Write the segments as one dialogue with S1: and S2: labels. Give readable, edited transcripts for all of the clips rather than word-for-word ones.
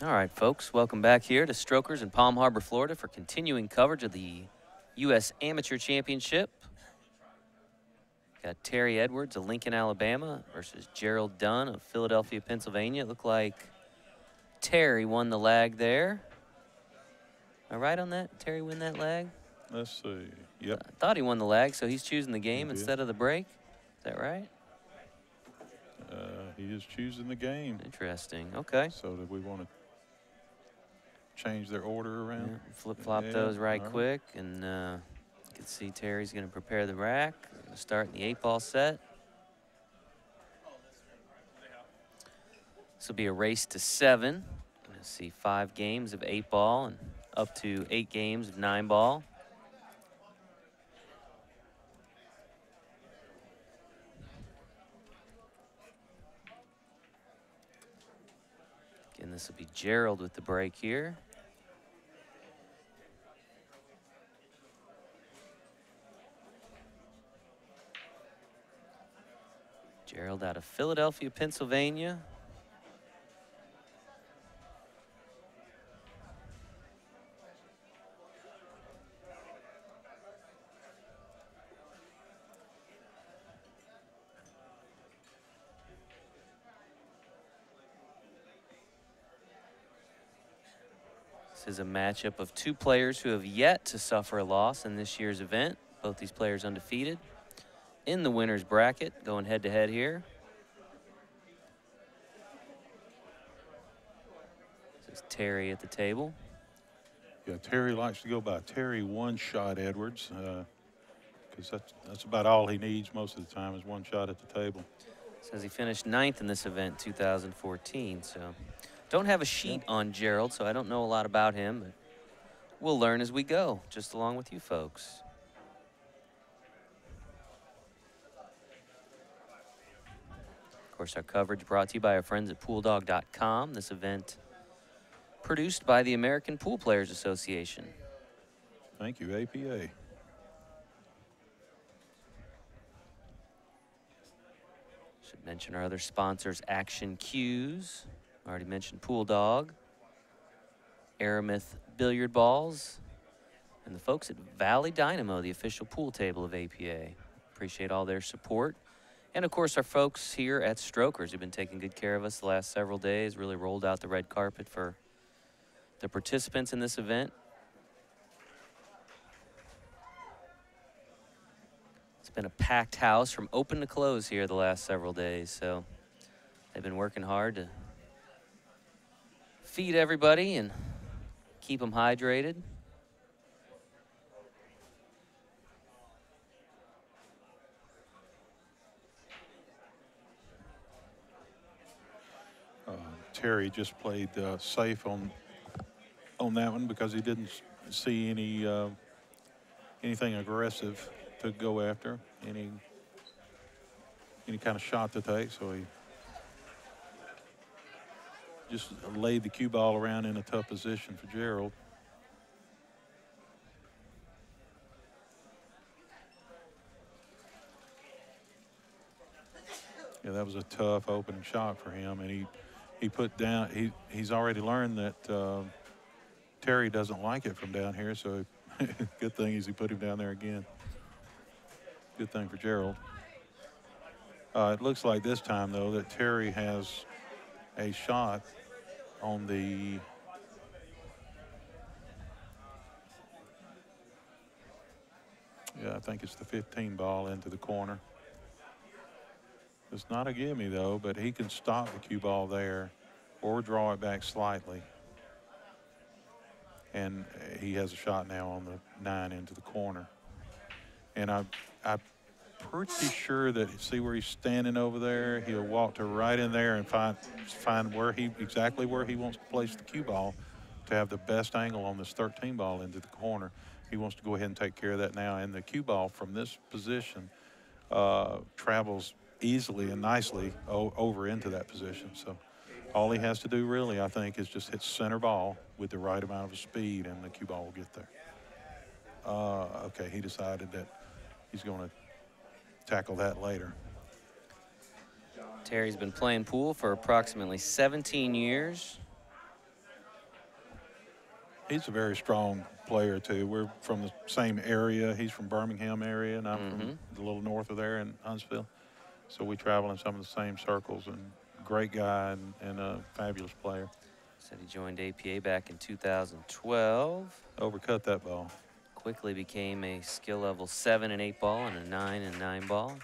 S1: All right, folks, welcome back here to Strokers in Palm Harbor, Florida for continuing coverage of the U.S. Amateur Championship. Got Terry Edwards of Lincoln, Alabama versus Gerald Dunne of Philadelphia, Pennsylvania. It looked like Terry won the lag there. Am I right on that? Terry win that lag?
S2: Let's see. Yep.
S1: I thought he won the lag, so he's choosing the
S2: He
S1: game
S2: did.
S1: instead of the break. Is that right?
S2: He is choosing the game.
S1: Interesting. Okay.
S2: So do we want to change their order around?
S1: Yeah, flip-flop
S2: Yeah,
S1: those right
S2: all right.
S1: quick. And you can see Terry's going to prepare the rack. Start in the 8-ball set. This will be a race to 7. Going to see 5 games of 8-ball and up to 8 games of 9-ball. Again, this will be Gerald with the break here. Gerald out of Philadelphia, Pennsylvania. This is a matchup of 2 players who have yet to suffer a loss in this year's event. Both these players undefeated in the winner's bracket, going head-to-head here. This is Terry at the table.
S2: Yeah, Terry likes to go by Terry One-Shot Edwards because that's about all he needs most of the time is 1 shot at the table.
S1: Says he finished 9th in this event, 2014. So don't have a sheet on Gerald, so I don't know a lot about him, but we'll learn as we go, just along with you folks. Of course, our coverage brought to you by our friends at PoolDog.com. This event produced by the American Pool Players Association.
S2: Thank you, APA.
S1: Should mention our other sponsors, Action Cues. Already mentioned Pool Dog, Aramith Billiard Balls, and the folks at Valley Dynamo, the official pool table of APA. Appreciate all their support. And, of course, our folks here at Strokers who've been taking good care of us the last several days, really rolled out the red carpet for the participants in this event. It's been a packed house from open to close here the last several days, so they've been working hard to feed everybody and keep them hydrated.
S2: Terry just played safe on that one because he didn't see anything aggressive to go after, any kind of shot to take, so he just laid the cue ball around in a tough position for Gerald. Yeah, that was a tough opening shot for him, and he put down. He's already learned that Terry doesn't like it from down here, so good thing is he put him down there again. Good thing for Gerald. It looks like this time though that Terry has a shot on the I think it's the 15 ball into the corner. It's not a gimme though, but he can stop the cue ball there or draw it back slightly. And he has a shot now on the 9 into the corner. And I'm pretty sure that, see where he's standing over there, he'll walk to right in there and find where exactly where he wants to place the cue ball to have the best angle on this 13 ball into the corner. He wants to go ahead and take care of that now. And the cue ball from this position travels easily and nicely over into that position. So all he has to do really, I think, is just hit center ball with the right amount of speed and the cue ball will get there. Okay, he decided that he's going to tackle that later.
S1: Terry's been playing pool for approximately 17 years.
S2: He's a very strong player too. We're from the same area. He's from Birmingham area, and I'm from
S1: Mm-hmm.
S2: a little north of there in Huntsville. So we travel in some of the same circles. And great guy and a fabulous player.
S1: Said he joined APA back in 2012.
S2: Overcut that ball.
S1: Quickly became a skill level 7 and 8 ball and a 9 and 9 ball.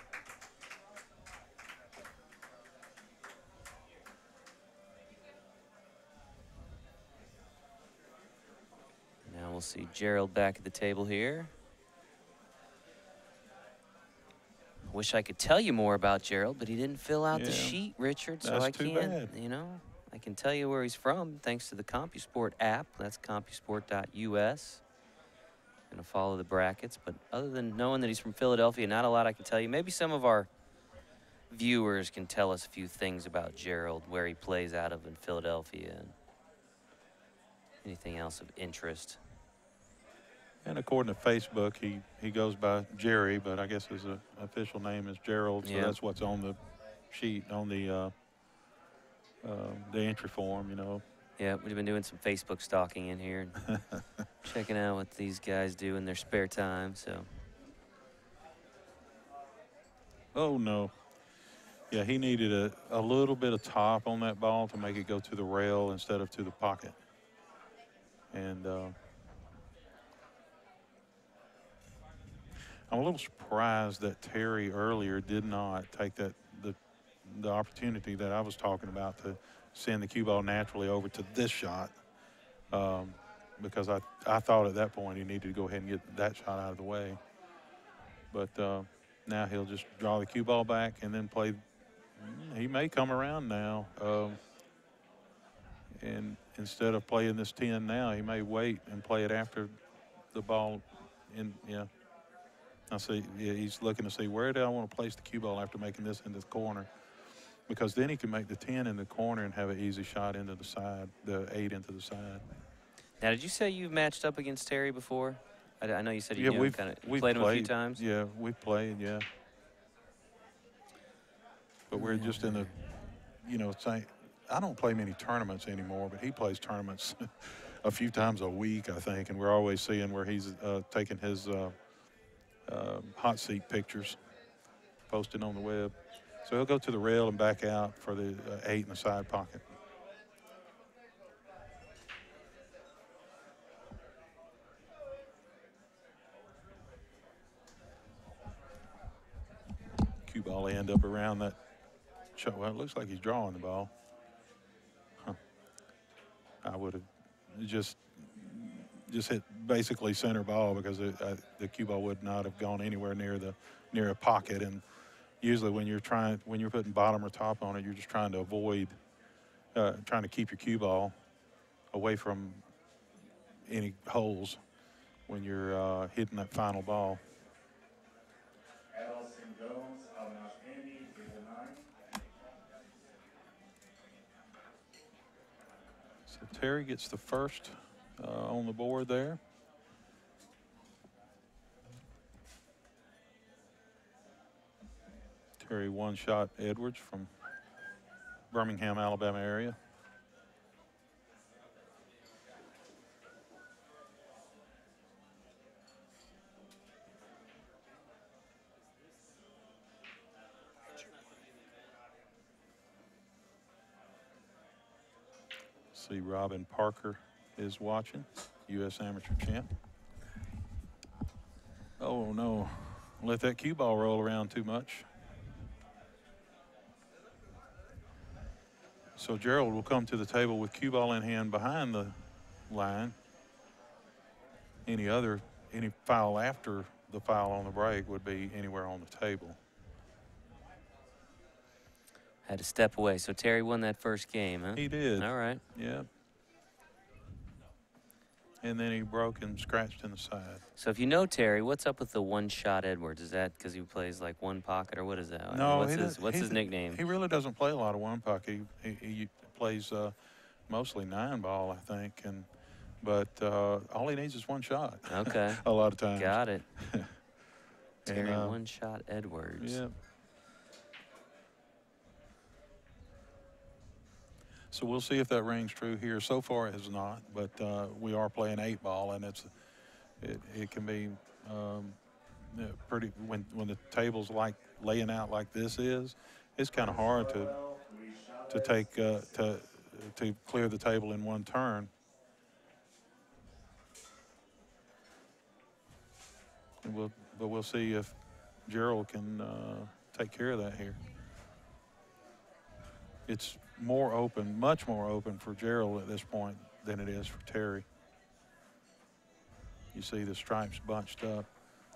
S1: Now we'll see Gerald back at the table here. Wish I could tell you more about Gerald, but he didn't fill out the
S2: Yeah,
S1: sheet, Richard, so
S2: that's
S1: I
S2: too
S1: can't,
S2: bad.
S1: you know, I can tell you where he's from thanks to the CompuSport app. That's compusport.us. Gonna follow the brackets, but other than knowing that he's from Philadelphia, not a lot I can tell you. Maybe some of our viewers can tell us a few things about Gerald, where he plays out of in Philadelphia, and anything else of interest.
S2: And according to Facebook, he goes by Jerry, but I guess his official name is Gerald. So
S1: Yeah.
S2: that's what's on the sheet, on the entry form, you know.
S1: Yeah, we've been doing some Facebook stalking in here and checking out what these guys do in their spare time, so.
S2: Oh, no. Yeah, he needed a little bit of top on that ball to make it go to the rail instead of to the pocket. And I'm a little surprised that Terry earlier did not take the opportunity that I was talking about to send the cue ball naturally over to this shot, because I thought at that point he needed to go ahead and get that shot out of the way. But now he'll just draw the cue ball back and then play. He may come around now. And instead of playing this 10 now, he may wait and play it after the ball. Yeah. I see. Yeah, he's looking to see where do I want to place the cue ball after making this into the corner, because then he can make the 10 in the corner and have an easy shot into the side, the 8 into the side.
S1: Now, did you say you've matched up against Terry before? I know you said you
S2: Yeah,
S1: knew him kind of.
S2: we've
S1: Played him a few times.
S2: Yeah, we've played. Yeah. But we're just in the, saying, I don't play many tournaments anymore, but he plays tournaments a few times a week, I think, and we're always seeing where he's taking his hot seat pictures, posted on the web. So he'll go to the rail and back out for the 8 in the side pocket. Cue ball will end up around that shot. Well, it looks like he's drawing the ball. Huh. I would have just hit basically center ball, because the cue ball would not have gone anywhere near a pocket. And usually when you're putting bottom or top on it, you're just trying to avoid, trying to keep your cue ball away from any holes when you're hitting that final ball. So Terry gets the first on the board there. Terry one-shot Edwards from Birmingham, Alabama area. See, Robin Parker is watching, U.S. amateur champ. Oh, no. Let that cue ball roll around too much. So Gerald will come to the table with cue ball in hand behind the line. Any foul after the foul on the break would be anywhere on the table.
S1: Had to step away. So Terry won that first game, huh?
S2: He did.
S1: All right.
S2: Yeah. And then he broke and scratched in the side.
S1: So if you know Terry, what's up with the one-shot Edwards? Is that because he plays like one pocket, or what is that?
S2: No,
S1: what's his nickname?
S2: He really doesn't play a lot of one pocket. He plays mostly 9-ball, I think, but all he needs is one shot.
S1: Okay.
S2: A lot of times.
S1: Got it. Terry
S2: And,
S1: one-shot Edwards.
S2: Yeah. So we'll see if that rings true here. So far, it has not, but we are playing 8-ball, and it can be yeah, pretty when the table's like laying out like this is. It's kind of hard to take to clear the table in one turn. And we'll see if Gerald can take care of that here. It's more open, much more open for Gerald at this point than it is for Terry. You see the stripes bunched up.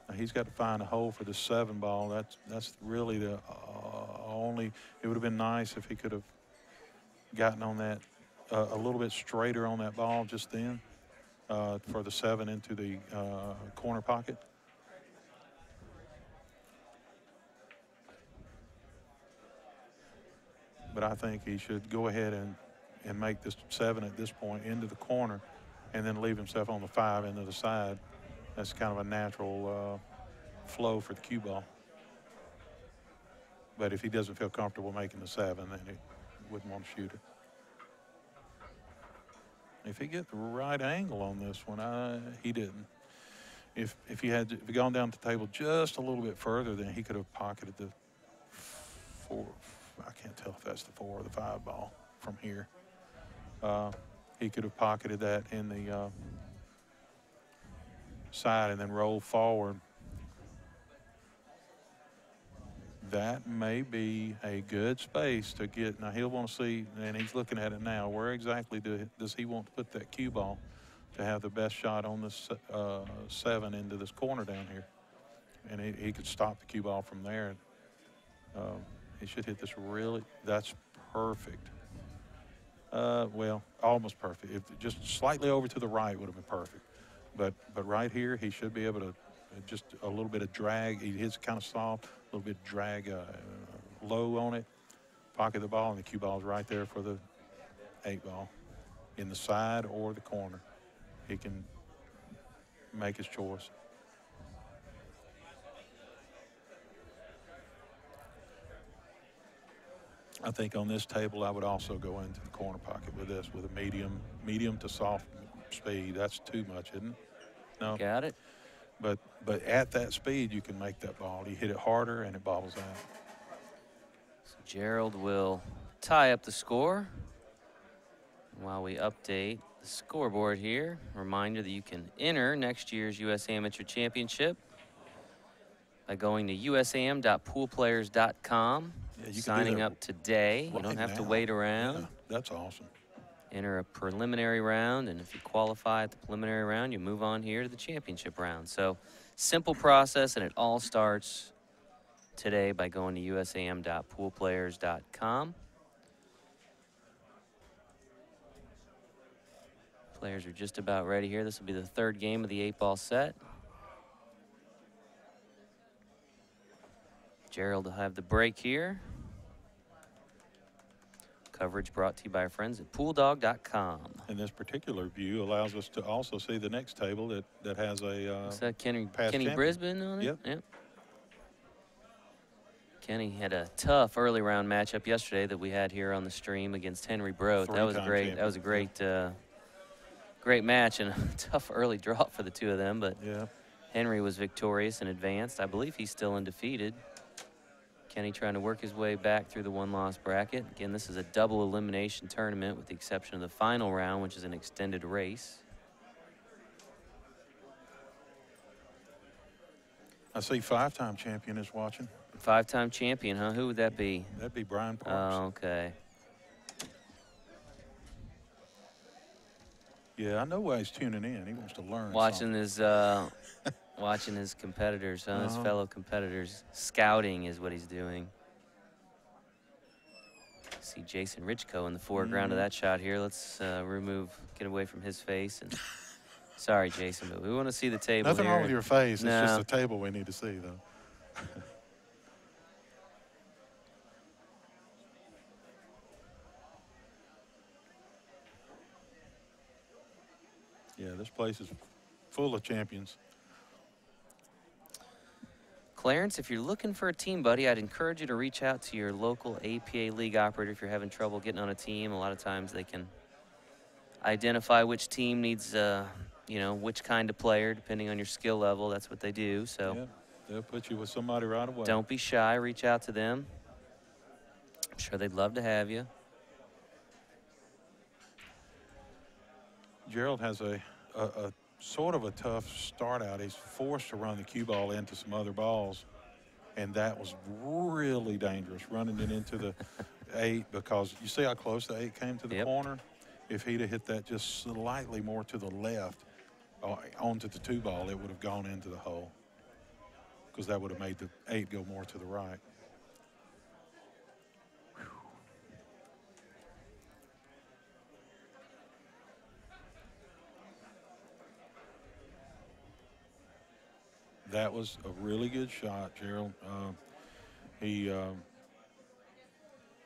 S2: Now he's got to find a hole for the 7-ball. That's really the only. It would have been nice if he could have gotten on that a little bit straighter on that ball just then for the 7 into the corner pocket. But I think he should go ahead and make this 7 at this point into the corner and then leave himself on the 5 into the side. That's kind of a natural flow for the cue ball. But if he doesn't feel comfortable making the 7, then he wouldn't want to shoot it. If he get the right angle on this one, he didn't. If he had gone down the table just a little bit further, then he could have pocketed the 4. I can't tell if that's the 4 or the 5 ball from here. He could have pocketed that in the side and then rolled forward. That may be a good space to get. Now he'll want to see, and he's looking at it now, where exactly does he want to put that cue ball to have the best shot on this 7 into this corner down here. And he could stop the cue ball from there. He should hit this really, that's perfect. Well, almost perfect. If just slightly over to the right would have been perfect. But right here, he should be able to just a little bit of drag. He hits kind of soft, a little bit of drag low on it, pocket the ball, and the cue ball's right there for the 8-ball in the side or the corner. He can make his choice. I think on this table, I would also go into the corner pocket with this, with a medium to soft speed. That's too much, isn't it? No.
S1: Got it.
S2: But at that speed, you can make that ball. You hit it harder, and it bobbles out.
S1: So Gerald will tie up the score. While we update the scoreboard here, reminder that you can enter next year's U.S. Amateur Championship by going to usam.poolplayers.com.
S2: Yeah, you can
S1: signing
S2: do that
S1: up today.
S2: right
S1: You don't have
S2: now.
S1: to wait around.
S2: Yeah, that's awesome.
S1: Enter a preliminary round, and if you qualify at the preliminary round, you move on here to the championship round. So simple process, and it all starts today by going to usam.poolplayers.com. Players are just about ready here. This will be the 3rd game of the 8-ball set. Gerald will have the break here. Coverage brought to you by our friends at pooldog.com.
S2: And this particular view allows us to also see the next table that has a
S1: Is that Kenny
S2: champion.
S1: Brisbane on it?
S2: Yep.
S1: Kenny had a tough early round matchup yesterday that we had here on the stream against Henry Broth. That was great.
S2: Champion.
S1: That was a great, great match and a tough early draw for the two of them. But
S2: yeah.
S1: Henry was victorious and advanced. I believe he's still undefeated. Kenny trying to work his way back through the 1-loss bracket. Again, this is a double elimination tournament with the exception of the final round, which is an extended race.
S2: I see 5-time champion is watching.
S1: 5-time champion, huh? Who would that be?
S2: That'd be Brian Parks.
S1: Oh, okay.
S2: Yeah, I know why he's tuning in. He wants to learn.
S1: Watching his watching his competitors, huh? His fellow competitors. Scouting is what he's doing. See Jason Richco in the foreground of that shot here. Let's get away from his face. And sorry, Jason, but we want to see the table.
S2: Nothing
S1: here.
S2: wrong with your face.
S1: No.
S2: It's just the table we need to see, though. Yeah, this place is full of champions.
S1: Clarence, if you're looking for a team buddy, I'd encourage you to reach out to your local APA league operator if you're having trouble getting on a team. A lot of times they can identify which team needs, you know, which kind of player, depending on your skill level. That's what they do. So
S2: Yeah, they'll put you with somebody right away.
S1: don't be shy. Reach out to them. I'm sure they'd love to have you.
S2: Gerald has a sort of a tough start out. He's forced to run the cue ball into some other balls, and that was really dangerous, running it into the 8, because you see how close the 8 came to the corner? If he'd have hit that just slightly more to the left onto the 2 ball, it would have gone into the hole, because that would have made the 8 go more to the right. That was a really good shot, Gerald. He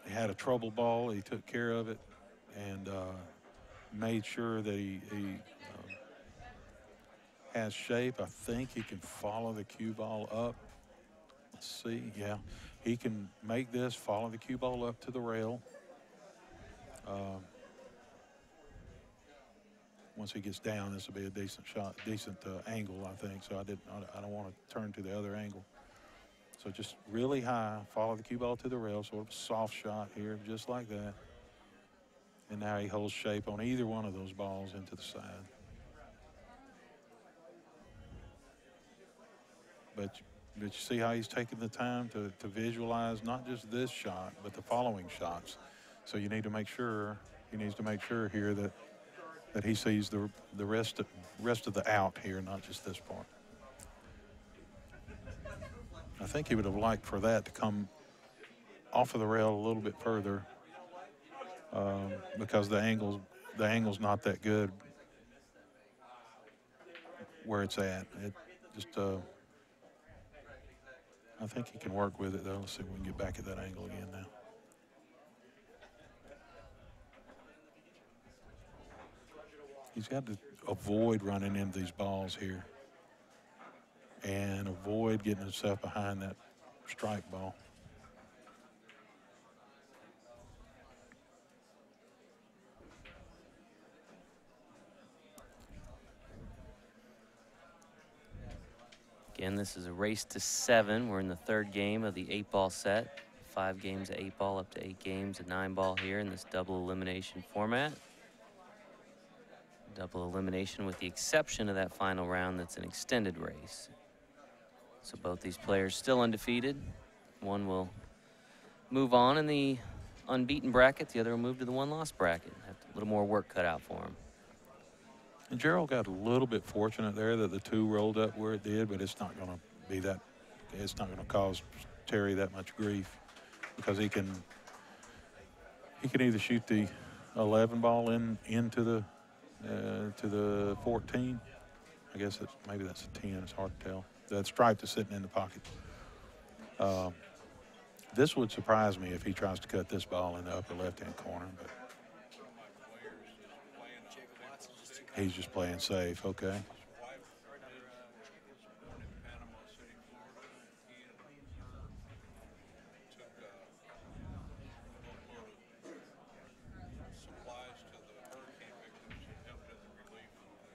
S2: had a trouble ball. He took care of it and made sure that he has shape. I think he can follow the cue ball up. Let's see. Yeah, he can make this, follow the cue ball up to the rail. Once he gets down, this will be a decent shot, decent angle, I think. So I don't want to turn to the other angle. So just really high, follow the cue ball to the rail, sort of a soft shot here, just like that. And now he holds shape on either one of those balls into the side. But you see how he's taking the time to visualize not just this shot, but the following shots. So you need to make sure, he needs to make sure here that he sees the rest of the out here, not just this part. I think he would have liked for that to come off of the rail a little bit further, because the angle's not that good where it's at. It just I think he can work with it though. Let's see if we can get back at that angle again now. He's got to avoid running into these balls here and avoid getting himself behind that strike ball.
S1: Again, this is a race to 7. We're in the 3rd game of the 8-ball set. 5 games of 8-ball, up to 8 games of 9-ball here in this double elimination format. Double elimination with the exception of that final round that's an extended race. So both these players still undefeated. One will move on in the unbeaten bracket. The other will move to the 1-loss bracket. Have a little more work cut out for him.
S2: And Gerald got a little bit fortunate there that the 2 rolled up where it did, but it's not going to be that. It's not going to cause Terry that much grief, because he can either shoot the 11 ball into the to the 14. I guess maybe that's a 10. It's hard to tell. That stripe is sitting in the pocket. This would surprise me if he tries to cut this ball in the upper left-hand corner, but he's just playing safe. Okay.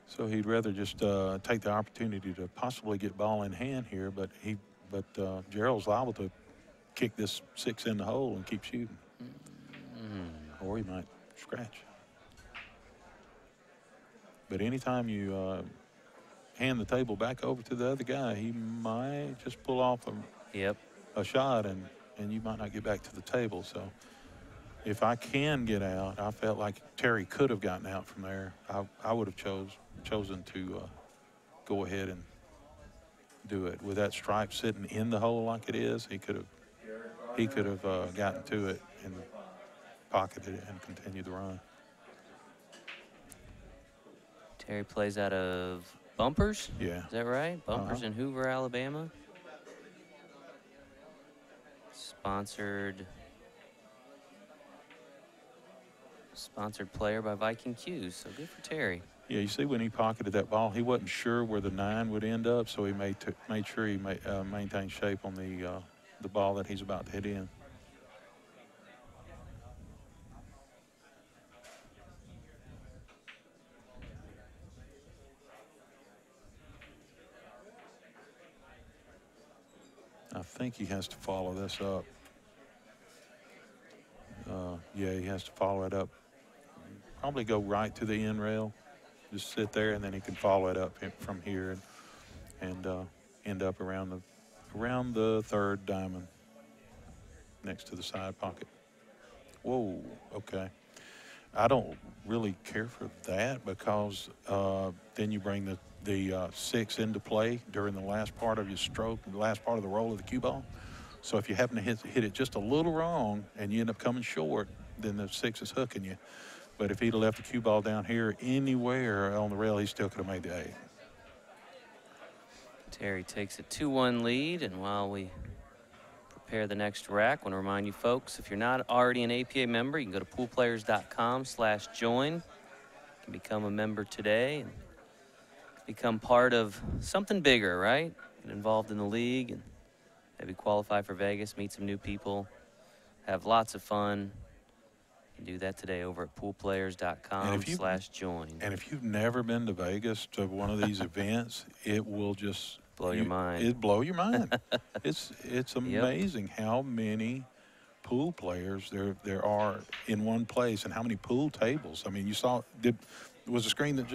S2: So he'd rather just take the opportunity to possibly get ball in hand here, but Gerald's liable to kick this 6 in the hole and keep shooting. Or he might scratch. But anytime you hand the table back over to the other guy, he might just pull off a shot, and you might not get back to the table. So if I can get out, I felt like Terry could have gotten out from there. I would have chosen to go ahead and do it. With that stripe sitting in the hole like it is, he could have gotten to it and pocketed it and continued the run.
S1: Terry plays out of Bumpers?
S2: Yeah.
S1: Is that right? Bumpers in Hoover, Alabama. Sponsored player by Viking Q's, so good for Terry.
S2: Yeah, you see when he pocketed that ball, he wasn't sure where the 9 would end up, so he made sure he maintained shape on the ball that he's about to hit in. I think he has to follow this up. Yeah, he has to follow it up. Probably go right to the end rail, just sit there, and then he can follow it up from here and end up around the third diamond next to the side pocket. Whoa, okay. I don't really care for that because then you bring the 6 into play during the last part of your stroke, the last part of the roll of the cue ball. So if you happen to hit it just a little wrong and you end up coming short, then the 6 is hooking you. But if he'd have left the cue ball down here anywhere on the rail, he still could have made the 8.
S1: Terry takes a 2-1 lead, and while we prepare the next rack, I want to remind you folks, if you're not already an APA member, you can go to poolplayers.com/join. You can become a member today and become part of something bigger, right? Get involved in the league and maybe qualify for Vegas, meet some new people, have lots of fun. You can do that today over at poolplayers.com/join.
S2: And if you've never been to Vegas to one of these events, it will just
S1: blow your mind.
S2: It blow your mind. It's amazing how many pool players there are in one place and how many pool tables. I mean, you saw was the screen that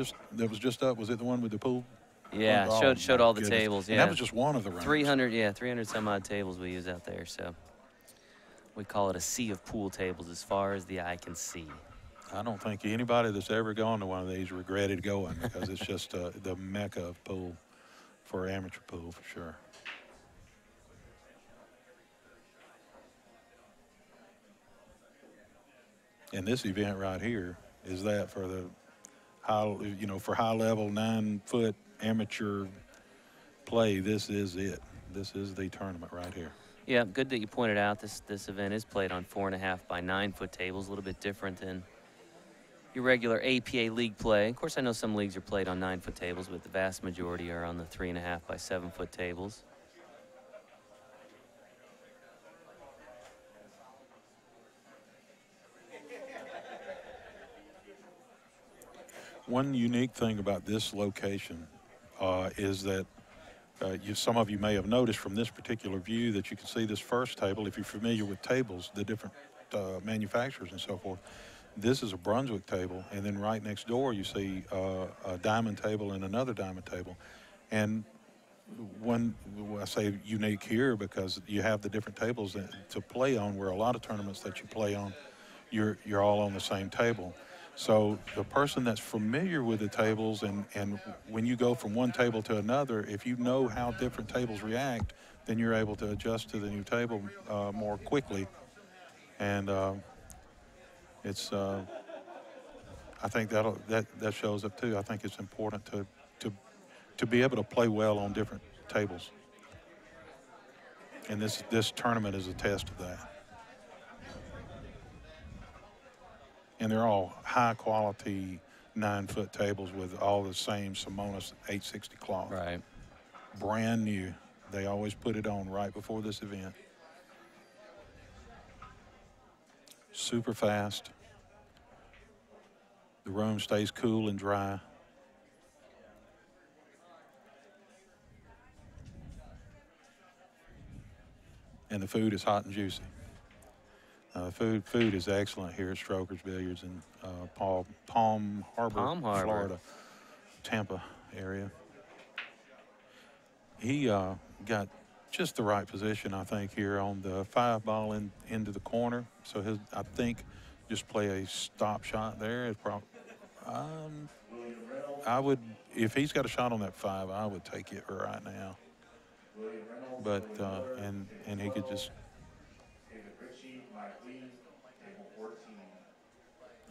S2: was just up? Was it the one with the pool?
S1: Yeah, showed all the tables. Yeah,
S2: and that was just one of the runners.
S1: 300 some odd tables we use out there. So we call it a sea of pool tables as far as the eye can see.
S2: I don't think anybody that's ever gone to one of these regretted going because it's just the mecca of pool for amateur pool for sure. And this event right here is that for the high level 9-foot amateur play. This is it. This is the tournament right here.
S1: Yeah, good that you pointed out this event is played on 4.5 by 9-foot tables, a little bit different than your regular APA league play. Of course, I know some leagues are played on 9-foot tables, but the vast majority are on the 3.5 by 7-foot tables.
S2: One unique thing about this location is that some of you may have noticed from this particular view that you can see this first table. If you're familiar with tables, the different manufacturers and so forth, this is a Brunswick table, and then right next door you see a diamond table and another diamond table. And I say unique here because you have the different tables to play on, where a lot of tournaments that you play on, you're all on the same table. So the person that's familiar with the tables and when you go from one table to another, if you know how different tables react, then you're able to adjust to the new table more quickly. And it's I think that shows up too. I think it's important to be able to play well on different tables. And this tournament is a test of that. And they're all high-quality 9-foot tables with all the same Simonis 860 cloth.
S1: Right.
S2: Brand new. They always put it on right before this event. Super fast. The room stays cool and dry. And the food is hot and juicy. Food is excellent here at Stroker's Billiards in Palm Harbor, Florida, Tampa area. He got just the right position, I think, here on the 5 ball into the corner. So I think just play a stop shot there. Is probably, I would, if he's got a shot on that 5, I would take it right now. But and he could just.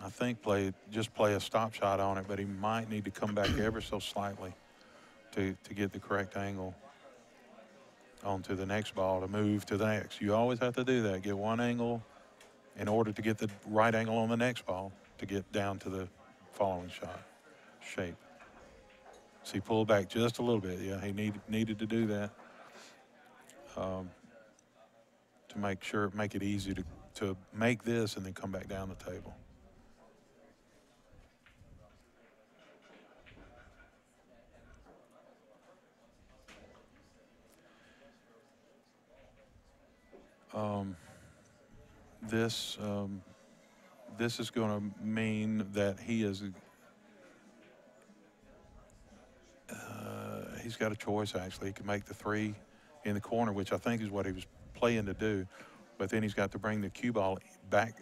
S2: I think just play a stop shot on it, but he might need to come back ever so slightly to get the correct angle onto the next ball to move to the next. You always have to do that. Get one angle in order to get the right angle on the next ball to get down to the following shot. shape. See, pull back just a little bit. Yeah, he needed to do that to make it easy to make this and then come back down the table. This this is going to mean that he's got a choice. Actually, he can make the 3 in the corner, which I think is what he was playing to do. But then he's got to bring the cue ball back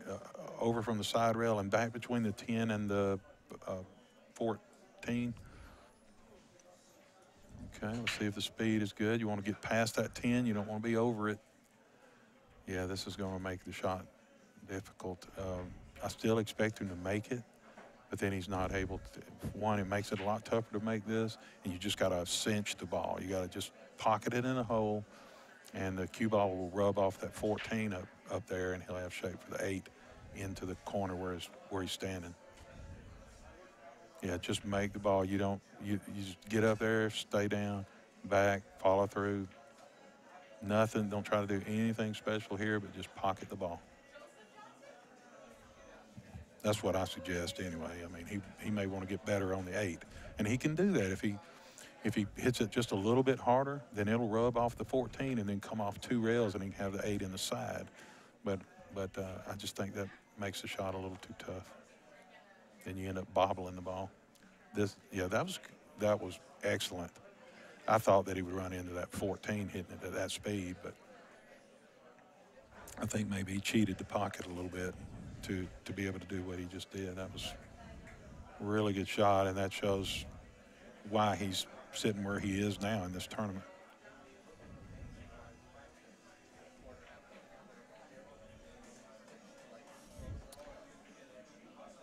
S2: over from the side rail and back between the 10 and the 14. Okay, let's see if the speed is good. You want to get past that 10. You don't want to be over it. Yeah, this is going to make the shot difficult. I still expect him to make it, but then he's not able to. One, it makes it a lot tougher to make this, and you just got to cinch the ball. You got to just pocket it in a hole, and the cue ball will rub off that 14 up there, and he'll have shape for the 8 into the corner where he's standing. Yeah, just make the ball. You just get up there, stay down, back, follow through. Nothing. Don't try to do anything special here, but just pocket the ball. That's what I suggest anyway. I mean, he may want to get better on the 8, and he can do that if he hits it just a little bit harder. Then it'll rub off the 14 and then come off 2 rails, and he can have the 8 in the side. But I just think that makes the shot a little too tough. Then you end up bobbling the ball. That was excellent. I thought that he would run into that 14 hitting it at that speed, but I think maybe he cheated the pocket a little bit to be able to do what he just did. That was a really good shot, and that shows why he's sitting where he is now in this tournament.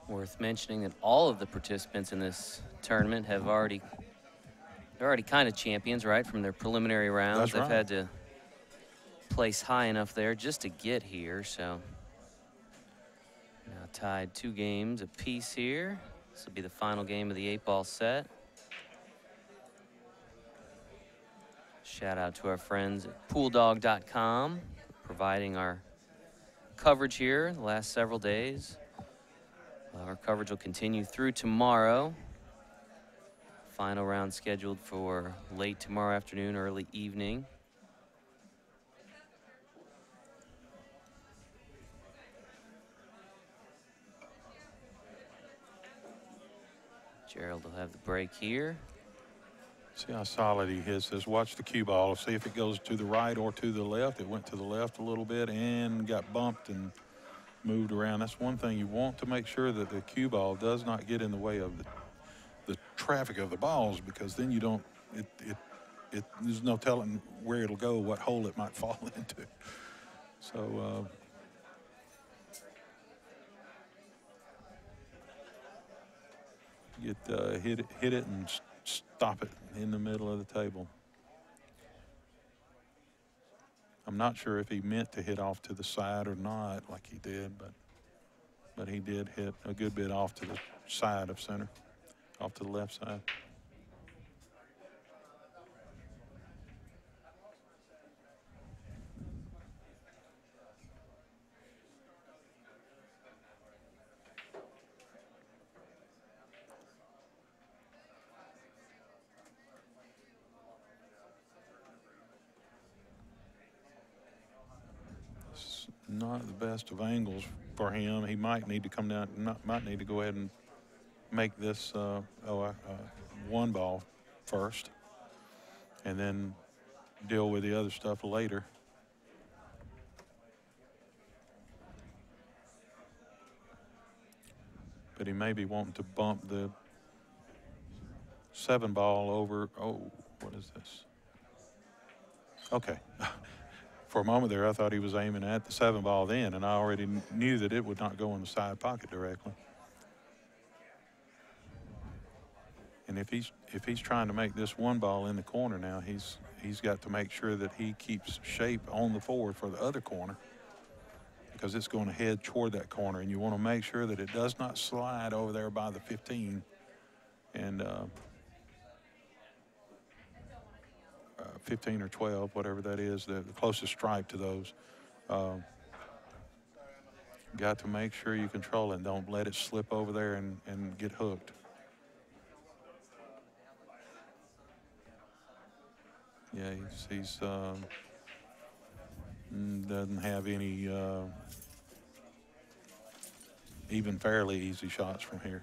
S1: Worth mentioning that all of the participants in this tournament they're already kind of champions, right, from their preliminary rounds.
S2: That's
S1: They've
S2: right.
S1: had to place high enough there just to get here, so now tied 2 games apiece here. This will be the final game of the 8-ball set. Shout out to our friends at pooldog.com providing our coverage here the last several days. Our coverage will continue through tomorrow. Final round scheduled for late tomorrow afternoon, early evening. Gerald will have the break here.
S2: See how solid he hits this. Watch the cue ball. See if it goes to the right or to the left. It went to the left a little bit and got bumped and moved around. That's one thing you want to make sure, that the cue ball does not get in the way of the traffic of the balls, because then you don't, there's no telling where it'll go, what hole it might fall into. So hit it and stop it in the middle of the table. I'm not sure if he meant to hit off to the side or not, like he did, but he did hit a good bit off to the side of center, off to the left side. Not the best of angles for him. He might need to come down, might need to go ahead and make this 1 ball first and then deal with the other stuff later. But he may be wanting to bump the 7 ball over. Oh, what is this? Okay. For a moment there, I thought he was aiming at the 7 ball then, and I already knew that it would not go in the side pocket directly. And if he's trying to make this 1 ball in the corner now, he's got to make sure that he keeps shape on the forward for the other corner, because it's going to head toward that corner, and you want to make sure that it does not slide over there by the 15. And 15 or 12, whatever that is, the closest stripe to those. Got to make sure you control it and don't let it slip over there and get hooked. Yeah, he's doesn't have any even fairly easy shots from here.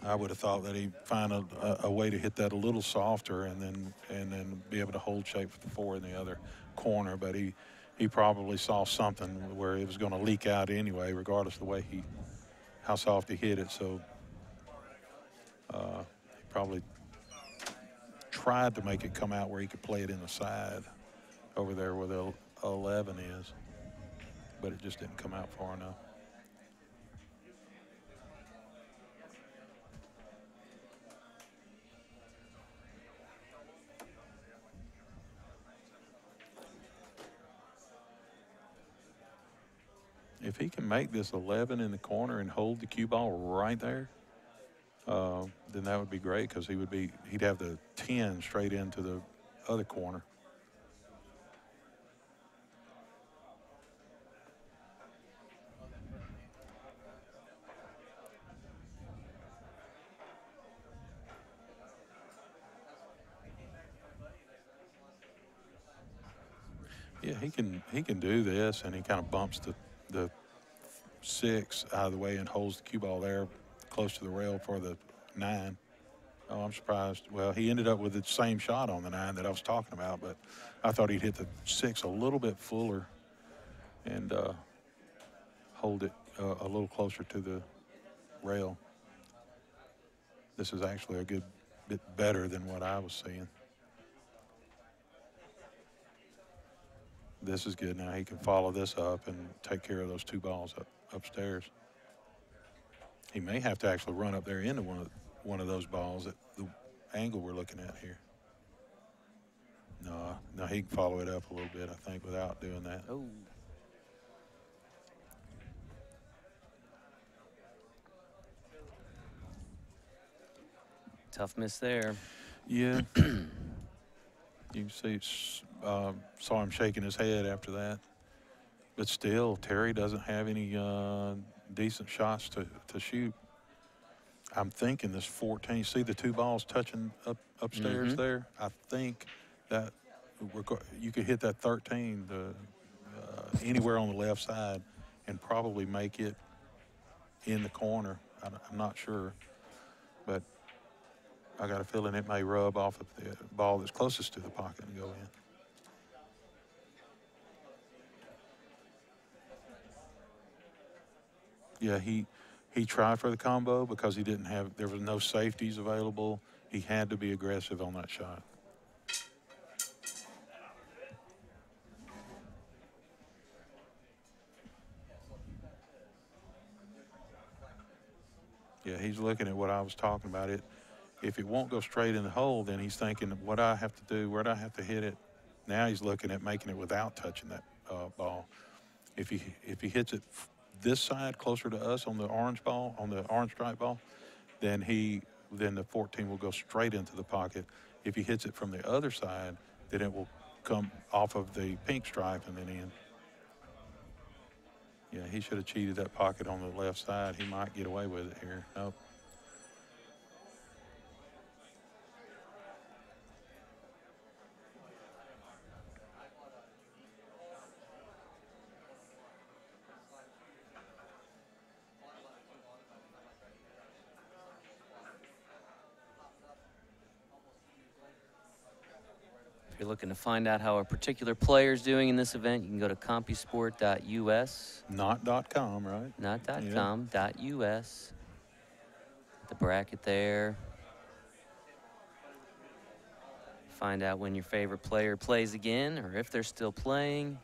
S2: I would have thought that he'd find a way to hit that a little softer and then be able to hold shape for the 4 in the other corner. But he probably saw something where it was going to leak out anyway, regardless of the way how soft he hit it. So he probably tried to make it come out where he could play it in the side over there where the 11 is, but it just didn't come out far enough. If he can make this 11 in the corner and hold the cue ball right there, then that would be great because he'd have the 10 straight into the other corner. Yeah, he can do this, and he kind of bumps the 6 out of the way and holds the cue ball there close to the rail for the 9. Oh, I'm surprised. Well, he ended up with the same shot on the 9 that I was talking about, but I thought he'd hit the 6 a little bit fuller and hold it a little closer to the rail. This is actually a good bit better than what I was seeing. This is good. Now he can follow this up and take care of those 2 balls upstairs. He may have to actually run up there into one of those balls at the angle we're looking at here. No, he can follow it up a little bit, I think, without doing that.
S1: Oh. Tough miss there.
S2: Yeah. You can see, saw him shaking his head after that. But still, Terry doesn't have any decent shots to shoot. I'm thinking this 14, see the 2 balls touching upstairs there? I think that you could hit that 13 anywhere on the left side and probably make it in the corner. I'm not sure. But I got a feeling it may rub off of the ball that's closest to the pocket and go in. Yeah, he tried for the combo because there was no safeties available. He had to be aggressive on that shot. Yeah, he's looking at what I was talking about. If it won't go straight in the hole, then he's thinking, what do I have to do? Where do I have to hit it? Now he's looking at making it without touching that ball. If he hits it this side closer to us on the orange ball, on the orange stripe ball, then the 14 will go straight into the pocket. If he hits it from the other side, then it will come off of the pink stripe and then in. Yeah, he should have cheated that pocket on the left side. He might get away with it here. Nope.
S1: If you're looking to find out how a particular player is doing in this event, you can go to CompuSport.us.
S2: Not .com, right?
S1: Not .com, .us. The bracket there. Find out when your favorite player plays again or if they're still playing.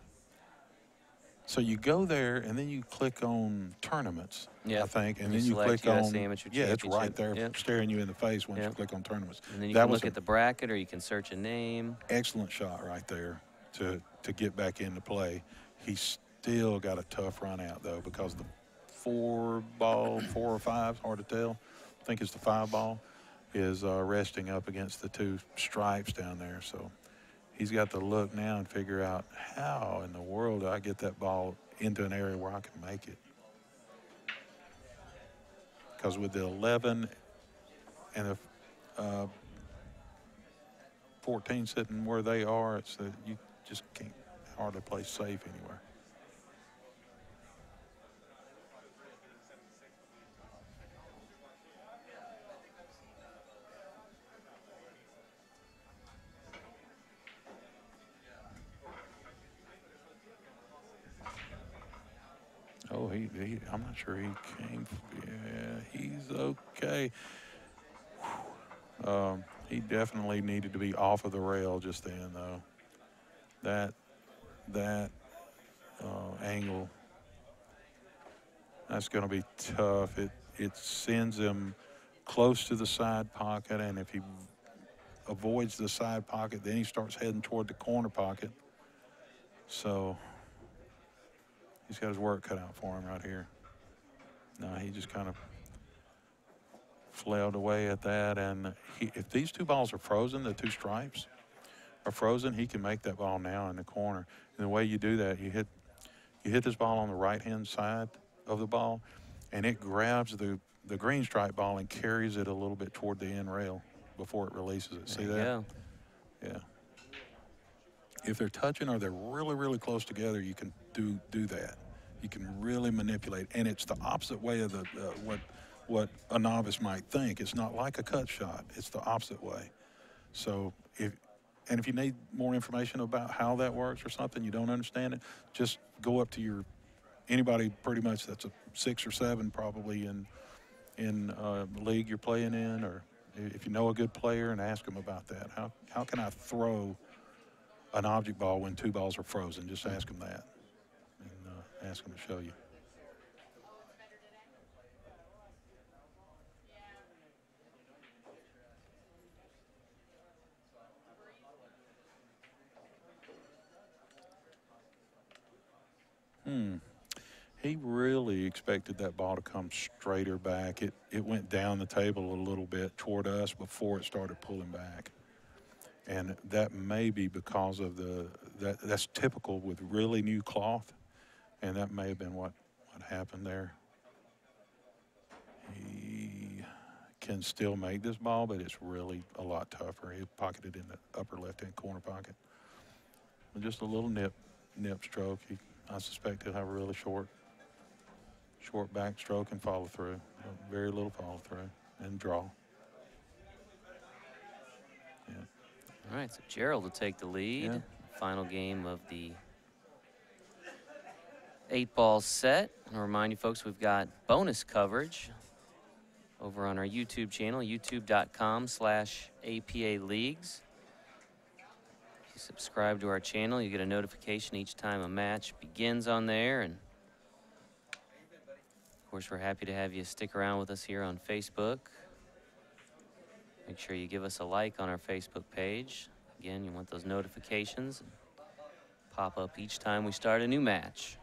S2: So you go there and then you click on tournaments, I think, and then you
S1: select
S2: click
S1: US
S2: on
S1: Amateur
S2: it's right
S1: Championship.
S2: there
S1: Yep.
S2: staring you in the face once you click on tournaments.
S1: And then you
S2: That
S1: can
S2: was
S1: look at the bracket or you can search a name.
S2: excellent shot right there to get back into play. He's still got a tough run out, though, because the 4 or 5, hard to tell. I think it's the 5 ball, is resting up against the 2 stripes down there. So he's got to look now and figure out how in the world do I get that ball into an area where I can make it. Because with the 11 and the 14 sitting where they are, it's you just can't hardly play safe anywhere. Oh, I'm not sure he came. Yeah, he's okay. He definitely needed to be off of the rail just then, though. That angle, that's going to be tough. It sends him close to the side pocket, and if he avoids the side pocket, then he starts heading toward the corner pocket. So he's got his work cut out for him right here. No, he just kind of flailed away at that, and if these 2 balls are frozen, the 2 stripes are frozen, he can make that ball now in the corner. And the way you do that, you hit this ball on the right-hand side of the ball, and it grabs the green stripe ball and carries it a little bit toward the end rail before it releases it. See that?
S1: Yeah.
S2: Yeah. If they're touching or they're really, really close together, you can do that. You can really manipulate, and it's the opposite way of the what a novice might think. It's not like a cut shot. It's the opposite way. So if you need more information about how that works or something, you don't understand it, just go up to anybody pretty much that's a 6 or 7 probably in league you're playing in, or if you know a good player, and ask them about that. How can I throw an object ball when 2 balls are frozen? Just ask them that, and ask them to show you. He really expected that ball to come straighter back. It went down the table a little bit toward us before it started pulling back. And that may be because of that's typical with really new cloth, and that may have been what happened there. He can still make this ball, but it's really a lot tougher. He pocketed in the upper left-hand corner pocket. Just a little nip stroke. I suspect he'll have a really short back stroke and follow through. Very little follow through and draw. Yeah.
S1: All right, so Gerald will take the lead.
S2: Yeah.
S1: Final game of the 8-ball set. I'll remind you folks, we've got bonus coverage over on our YouTube channel, youtube.com/APA Leagues. If you subscribe to our channel, you get a notification each time a match begins on there. And of course, we're happy to have you stick around with us here on Facebook. Make sure you give us a like on our Facebook page. Again, you want those notifications and pop up each time we start a new match.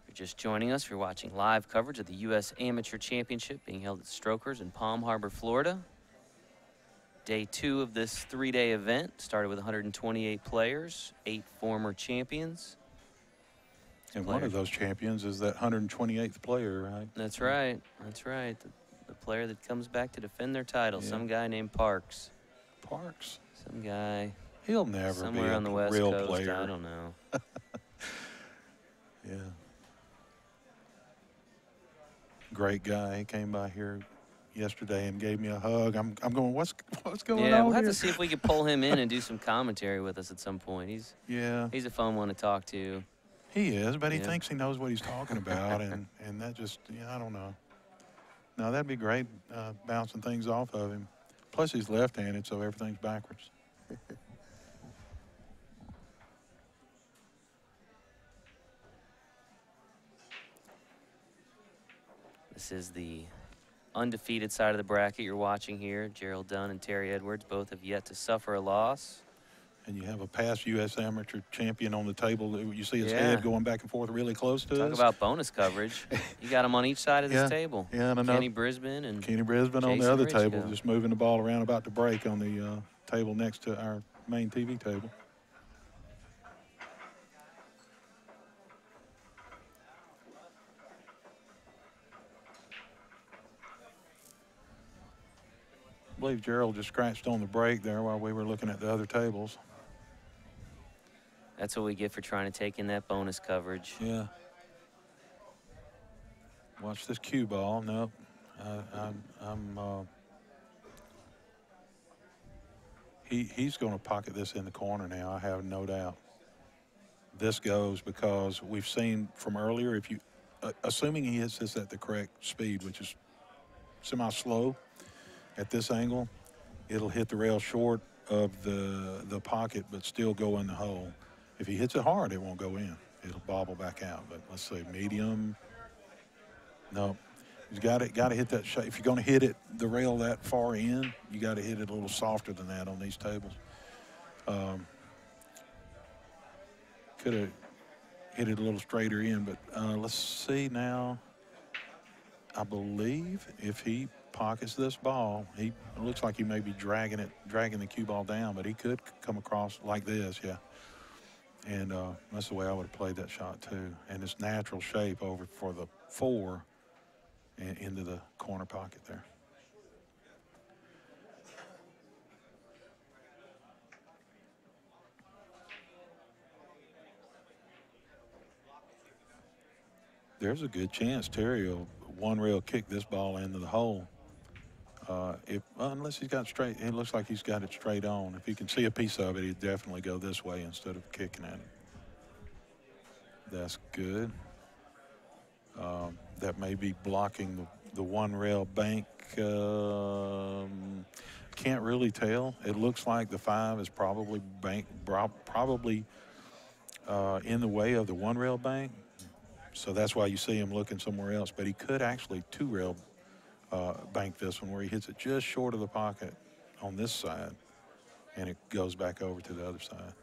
S1: If you're just joining us, you're watching live coverage of the U.S. Amateur Championship being held at Strokers in Palm Harbor, Florida. Day 2 of this 3-day event started with 128 players, 8 former champions.
S2: And one of those champions is that 128th player, right?
S1: That's right. That's right. The player that comes back to defend their title. Yeah. Some guy named Parks.
S2: Parks?
S1: Some guy.
S2: He'll never
S1: somewhere
S2: be
S1: on the West
S2: real
S1: Coast.
S2: player.
S1: I don't know.
S2: Yeah. Great guy. He came by here yesterday and gave me a hug. I'm going, what's going on?
S1: Yeah, we'll have
S2: here?
S1: to see if we can pull him in and do some commentary with us at some point. He's a fun one to talk to.
S2: He is, but he thinks he knows what he's talking about, and that just, I don't know. No, that'd be great, bouncing things off of him. Plus, he's left-handed, so everything's backwards.
S1: This is the undefeated side of the bracket you're watching here. Gerald Dunne and Terry Edwards both have yet to suffer a loss.
S2: and you have a past U.S. amateur champion on the table. You see his
S1: Yeah.
S2: head going back and forth really close to
S1: Talk
S2: us.
S1: about bonus coverage. You got them on each side of this
S2: Yeah,
S1: table.
S2: yeah, and
S1: Kenny Brisbane and
S2: Kenny Brisbane on the
S1: Jason
S2: other table,
S1: Richco.
S2: just moving the ball around, about to break on the table next to our main TV table. I believe Gerald just scratched on the break there while we were looking at the other tables.
S1: That's what we get for trying to take in that bonus coverage.
S2: Yeah. Watch this cue ball. Nope. He's going to pocket this in the corner now, I have no doubt. This goes because we've seen from earlier, if you, assuming he hits this at the correct speed, which is semi-slow at this angle, it'll hit the rail short of the pocket, but still go in the hole. If he hits it hard, it won't go in. It'll bobble back out. But let's say medium. No, he's got to hit that shot. If you're going to hit it, the rail that far in, you got to hit it a little softer than that on these tables. Could have hit it a little straighter in, but let's see now. I believe if he pockets this ball, it looks like he may be dragging the cue ball down, but he could come across like this, yeah. And that's the way I would have played that shot too. And it's natural shape over for the 4 and into the corner pocket there. There's a good chance Terry will one rail kick this ball into the hole. Unless he's got straight, it looks like he's got it straight on. If he can see a piece of it, he'd definitely go this way instead of kicking at it. That's good. That may be blocking the one rail bank. Can't really tell. It looks like the 5 is probably in the way of the one rail bank. So that's why you see him looking somewhere else. But he could actually 2 rail bank this one where he hits it just short of the pocket on this side, and it goes back over to the other side,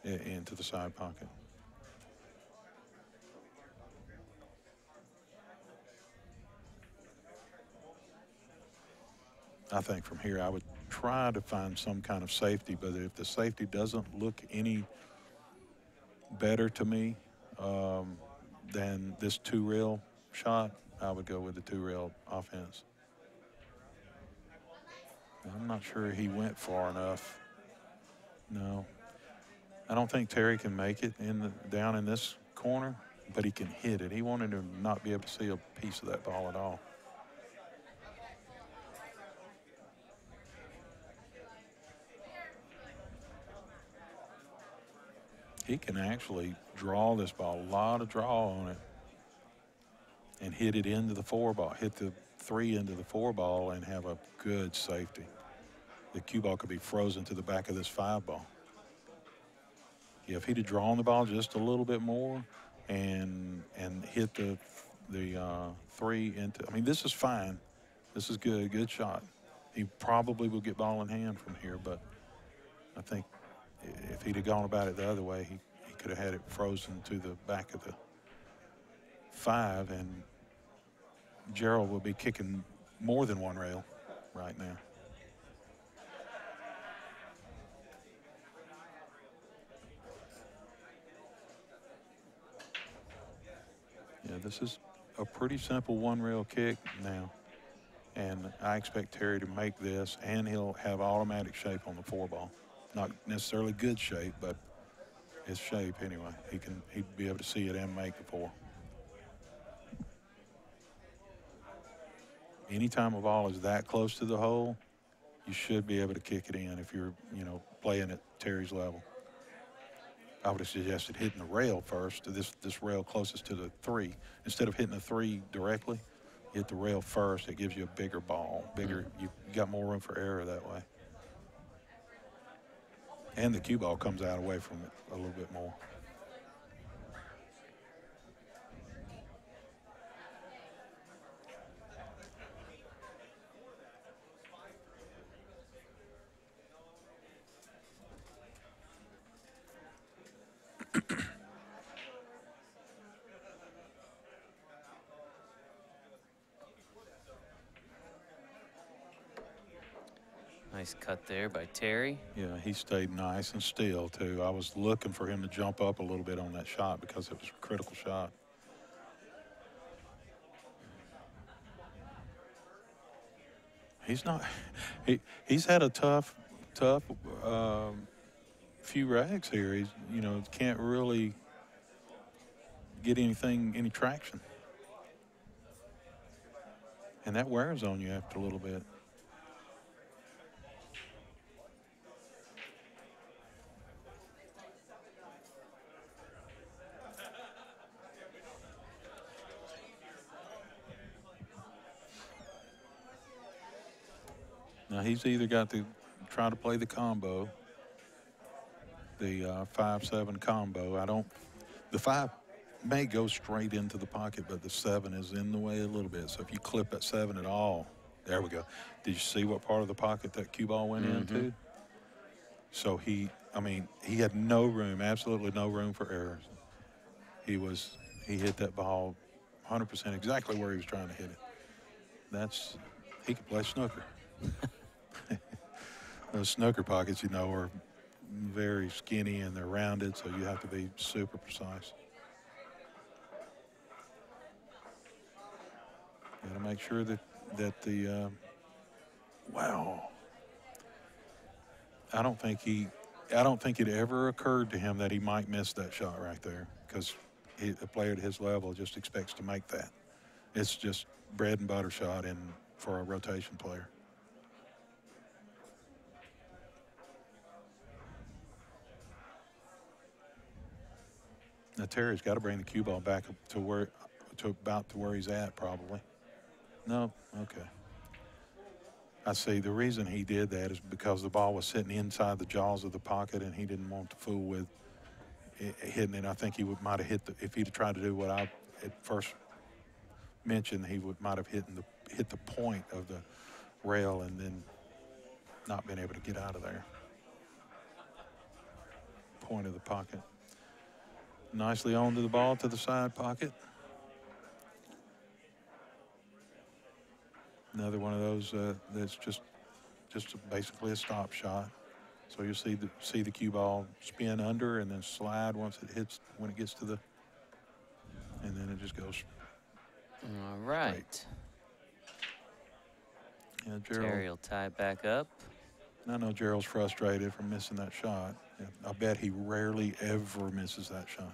S2: into the side pocket. I think from here I would try to find some kind of safety, but if the safety doesn't look any better to me than this 2 rail shot, I would go with the 2 rail offense. I'm not sure he went far enough. No. I don't think Terry can make it down in this corner, but he can hit it. He wanted to not be able to see a piece of that ball at all. He can actually draw this ball, a lot of draw on it, and hit it into the 4 ball, hit the 3 into the 4 ball and have a good safety. The cue ball could be frozen to the back of this 5 ball. Yeah, if he'd have drawn the ball just a little bit more and hit the 3 into, I mean, this is fine. This is good shot. He probably will get ball in hand from here, but I think if he'd have gone about it the other way, he could have had it frozen to the back of the 5, and Gerald will be kicking more than 1 rail right now. Yeah, this is a pretty simple 1 rail kick now, and I expect Terry to make this, and he'll have automatic shape on the 4 ball. Not necessarily good shape, but his shape anyway. He'd be able to see it and make the 4. Anytime a ball is that close to the hole, you should be able to kick it in if you're, playing at Terry's level. I would have suggested hitting the rail first, this rail closest to the 3. Instead of hitting the 3 directly, hit the rail first. It gives you a bigger ball, you got more room for error that way. And the cue ball comes out away from it a little bit more.
S1: Nice cut there by Terry.
S2: Yeah, he stayed nice and still, too. I was looking for him to jump up a little bit on that shot because it was a critical shot. He's not – he's had a tough few rags here. He's, you know, can't really get any traction. And that wears on you after a little bit. Now, he's either got to try to play the combo, the 5-7 combo. The 5 may go straight into the pocket, but the 7 is in the way a little bit. So if you clip that 7 at all, there we go. Did you see what part of the pocket that cue ball went into? So he had no room, absolutely no room for errors. He hit that ball 100% exactly where he was trying to hit it. He could play snooker. Those snooker pockets, you know, are very skinny and they're rounded, so you have to be super precise. Got to make sure that the wow. I don't think it ever occurred to him that he might miss that shot right there, because a player at his level just expects to make that. It's just bread and butter shot for a rotation player. Now Terry's got to bring the cue ball back up to about where he's at, probably. No, okay. I see. The reason he did that is because the ball was sitting inside the jaws of the pocket, and he didn't want to fool with hitting it. I think he might have hit if he'd tried to do what I at first mentioned, he might have hit the point of the rail and then not been able to get out of there. Point of the pocket. Nicely onto the ball to the side pocket. Another one of those that's just basically a stop shot. So you'll see the cue ball spin under and then slide when it gets to and then it just goes.
S1: All right.
S2: Yeah, Gerald.
S1: Terry will tie it back up.
S2: I know Gerald's frustrated from missing that shot. I bet he rarely ever misses that shot.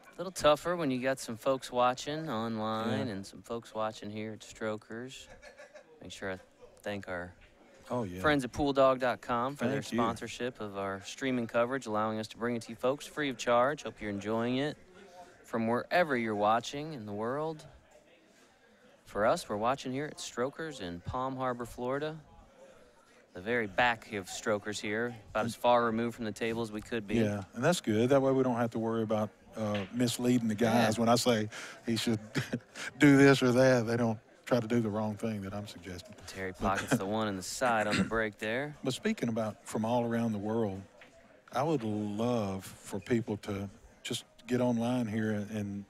S1: A little tougher when you got some folks watching online and some folks watching here at Strokers. Make sure I thank our friends at PoolDog.com for their sponsorship of our streaming coverage, allowing us to bring it to you folks free of charge. Hope you're enjoying it from wherever you're watching in the world. For us, we're watching here at Strokers in Palm Harbor, Florida. The very back of Strokers here, about as far removed from the table as we could be.
S2: Yeah, and that's good. That way we don't have to worry about misleading the guys. When I say he should do this or that, they don't try to do the wrong thing that I'm suggesting.
S1: Terry pockets the one in the side on the break there.
S2: But speaking about from all around the world, I would love for people to just get online here and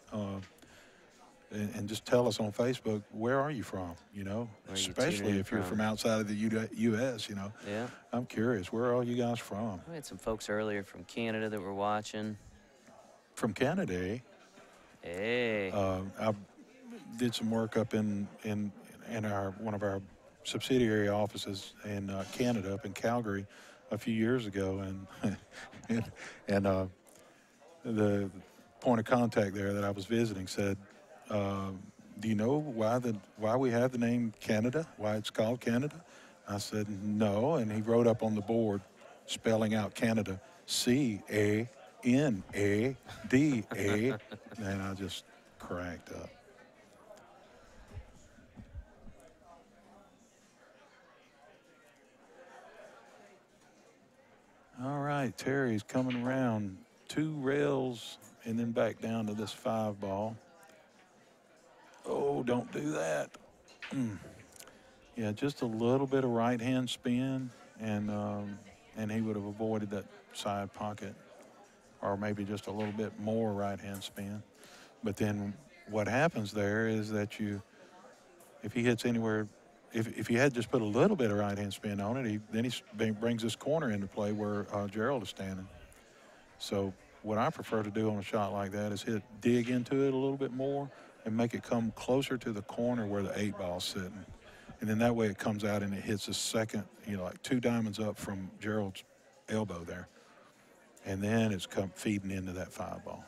S2: just tell us on Facebook, where are you from, you know, especially if you're from outside of the U.S., you know.
S1: Yeah.
S2: I'm curious, where are all you guys from?
S1: We had some folks earlier from Canada that were watching.
S2: From Canada, eh?
S1: Hey.
S2: I did some work up in one of our subsidiary offices in Canada, up in Calgary, a few years ago, and the point of contact there that I was visiting said, "Do you know why we have the name Canada? Why it's called Canada?" I said, "No," and he wrote up on the board, spelling out Canada, CANADA, and I just cracked up. All right, Terry's coming around 2 rails and then back down to this 5 ball. Oh, don't do that. Yeah, just a little bit of right-hand spin, and he would have avoided that side pocket, or maybe just a little bit more right-hand spin. But then what happens there is that if he hits anywhere if he had just put a little bit of right-hand spin on it, then he brings this corner into play where Gerald is standing. So what I prefer to do on a shot like that is dig into it a little bit more and make it come closer to the corner where the 8-ball's sitting. And then that way it comes out and it hits the second, like 2 diamonds up from Gerald's elbow there. And then it's come feeding into that 5-ball.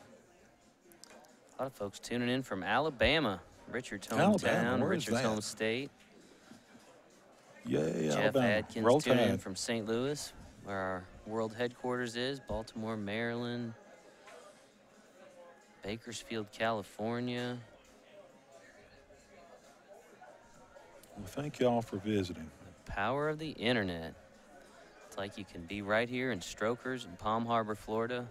S1: A lot of folks tuning in from Alabama. Richard's
S2: Alabama,
S1: hometown,
S2: where is
S1: Richard's
S2: that?
S1: home state.
S2: Yeah,
S1: Jeff
S2: Alabama.
S1: Adkins
S2: Roll
S1: tuning in
S2: Tide.
S1: from St. Louis, where our world headquarters is, Baltimore, Maryland, Bakersfield, California.
S2: Well, thank y'all for visiting.
S1: The power of the internet. It's like you can be right here in Strokers in Palm Harbor, Florida,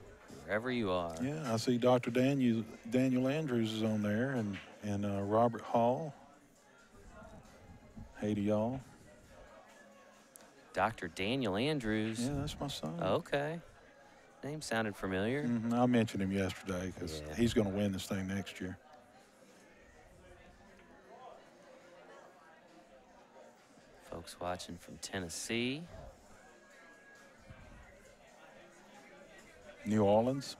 S1: wherever you are.
S2: Yeah, I see Dr. Daniel Andrews is on there, and Robert Hall. Hey to y'all.
S1: Dr. Daniel Andrews.
S2: Yeah, that's my son.
S1: Okay. Name sounded familiar.
S2: I mentioned him yesterday because he's going to win this thing next year.
S1: Folks watching from Tennessee.
S2: New Orleans.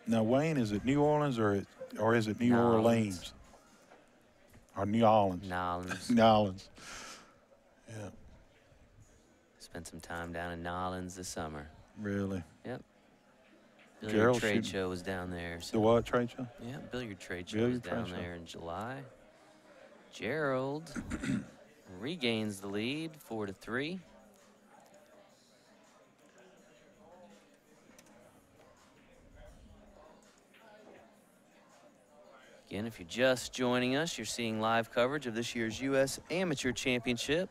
S2: Now, Wayne, is it New Orleans or is it New Orleans? Or New Orleans?
S1: Nolans.
S2: New Orleans. Yeah.
S1: Spent some time down in Nolans this summer.
S2: Really?
S1: Yep.
S2: Gerald
S1: Billiard trade
S2: shooting.
S1: show was down there. So
S2: The what trade show?
S1: yeah, billiard trade show
S2: Billiard
S1: was down
S2: trade show.
S1: there in July. Gerald regains the lead, 4-3. Again, if you're just joining us, you're seeing live coverage of this year's U.S. Amateur Championship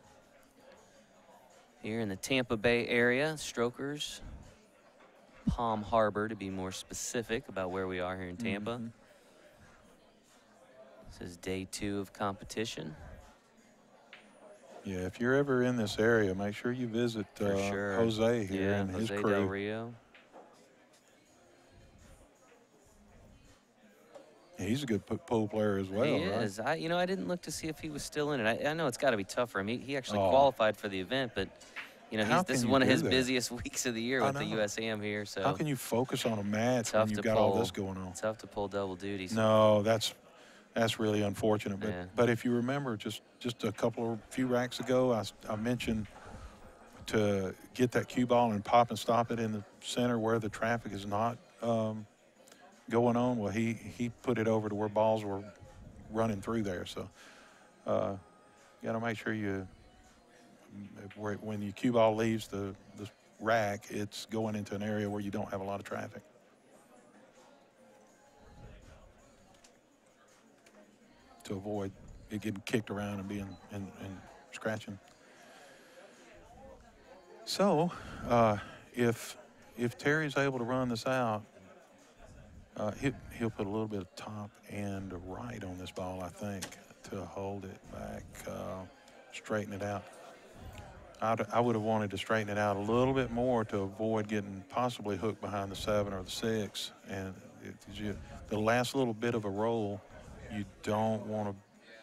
S1: here in the Tampa Bay area. Strokers, Palm Harbor, to be more specific about where we are here in Tampa. This is day 2 of competition.
S2: Yeah, if you're ever in this area, make sure you visit
S1: For sure.
S2: Jose here and
S1: Jose
S2: his
S1: Del
S2: crew.
S1: Rio.
S2: He's a good pool player as well,
S1: He
S2: right?
S1: is. I didn't look to see if he was still in it. I know it's got to be tough for him. He actually
S2: Oh.
S1: qualified for the event, but
S2: How
S1: this is
S2: can you
S1: one of
S2: do
S1: his
S2: that?
S1: busiest weeks of the year
S2: I
S1: with the
S2: know.
S1: USAM here. So
S2: How can you focus on a match when
S1: tough
S2: you've
S1: to
S2: got all
S1: pull.
S2: this going on?
S1: Tough to pull double duties.
S2: No, that's really unfortunate. But
S1: Yeah.
S2: but if you remember, just a few racks ago, I mentioned to get that cue ball and pop and stop it in the center where the traffic is not going on. Well, he put it over to where balls were running through there. So you got to make sure when your cue ball leaves the rack, it's going into an area where you don't have a lot of traffic. To avoid it getting kicked around and being and scratching. So if Terry's able to run this out, he'll put a little bit of top and right on this ball, I think, to hold it back, straighten it out. I would have wanted to straighten it out a little bit more to avoid getting possibly hooked behind the 7 or the 6. And the last little bit of a roll, you don't want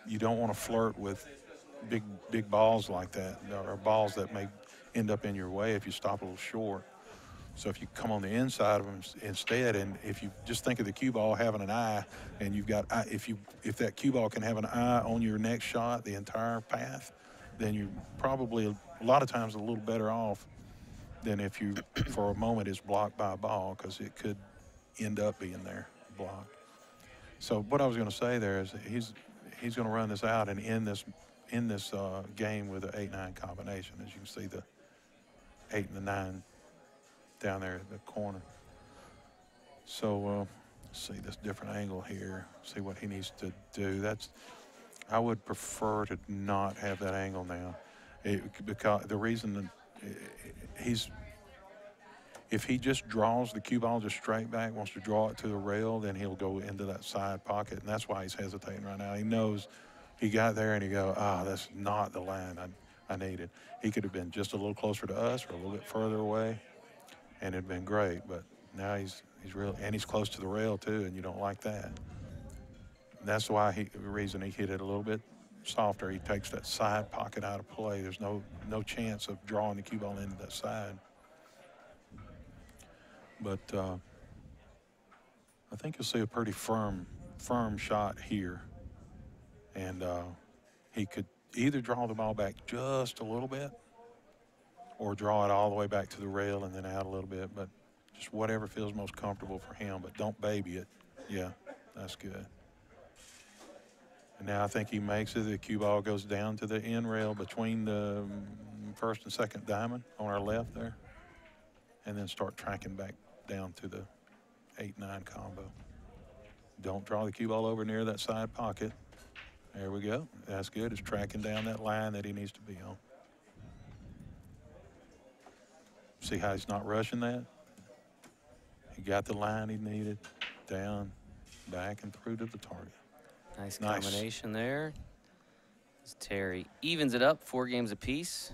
S2: to flirt with big balls like that, or balls that may end up in your way if you stop a little short. So if you come on the inside of them instead, and if you just think of the cue ball having an eye, and you've got if that cue ball can have an eye on your next shot the entire path, then you're probably a lot of times a little better off than if you for a moment is blocked by a ball, because it could end up being there blocked. So what I was going to say there is he's going to run this out and end this game with an 8-9 combination. As you can see, the 8 and the 9 down there in the corner. So let's see this different angle here. See what he needs to do. I would prefer to not have that angle now, because the reason that if he just draws the cue ball just straight back, wants to draw it to the rail, then he'll go into that side pocket, and that's why he's hesitating right now. He knows he got there and he go, that's not the line I needed. He could have been just a little closer to us or a little bit further away, and it'd been great. But now he's real, and he's close to the rail too, and you don't like that. that's why the reason he hit it a little bit softer. He takes that side pocket out of play. There's no chance of drawing the cue ball into that side. But I think you'll see a pretty firm shot here. And he could either draw the ball back just a little bit or draw it all the way back to the rail and then out a little bit. But just whatever feels most comfortable for him. But don't baby it. Yeah, that's good. And now I think he makes it. The cue ball goes down to the end rail between the first and second diamond on our left there. And then start tracking back down to the 8-9 combo. Don't draw the cue ball over near that side pocket. There we go. That's good. It's tracking down that line that he needs to be on. See how he's not rushing that? He got the line he needed. Down, back, and through to the target.
S1: Nice combination there. As Terry evens it up, 4 games apiece.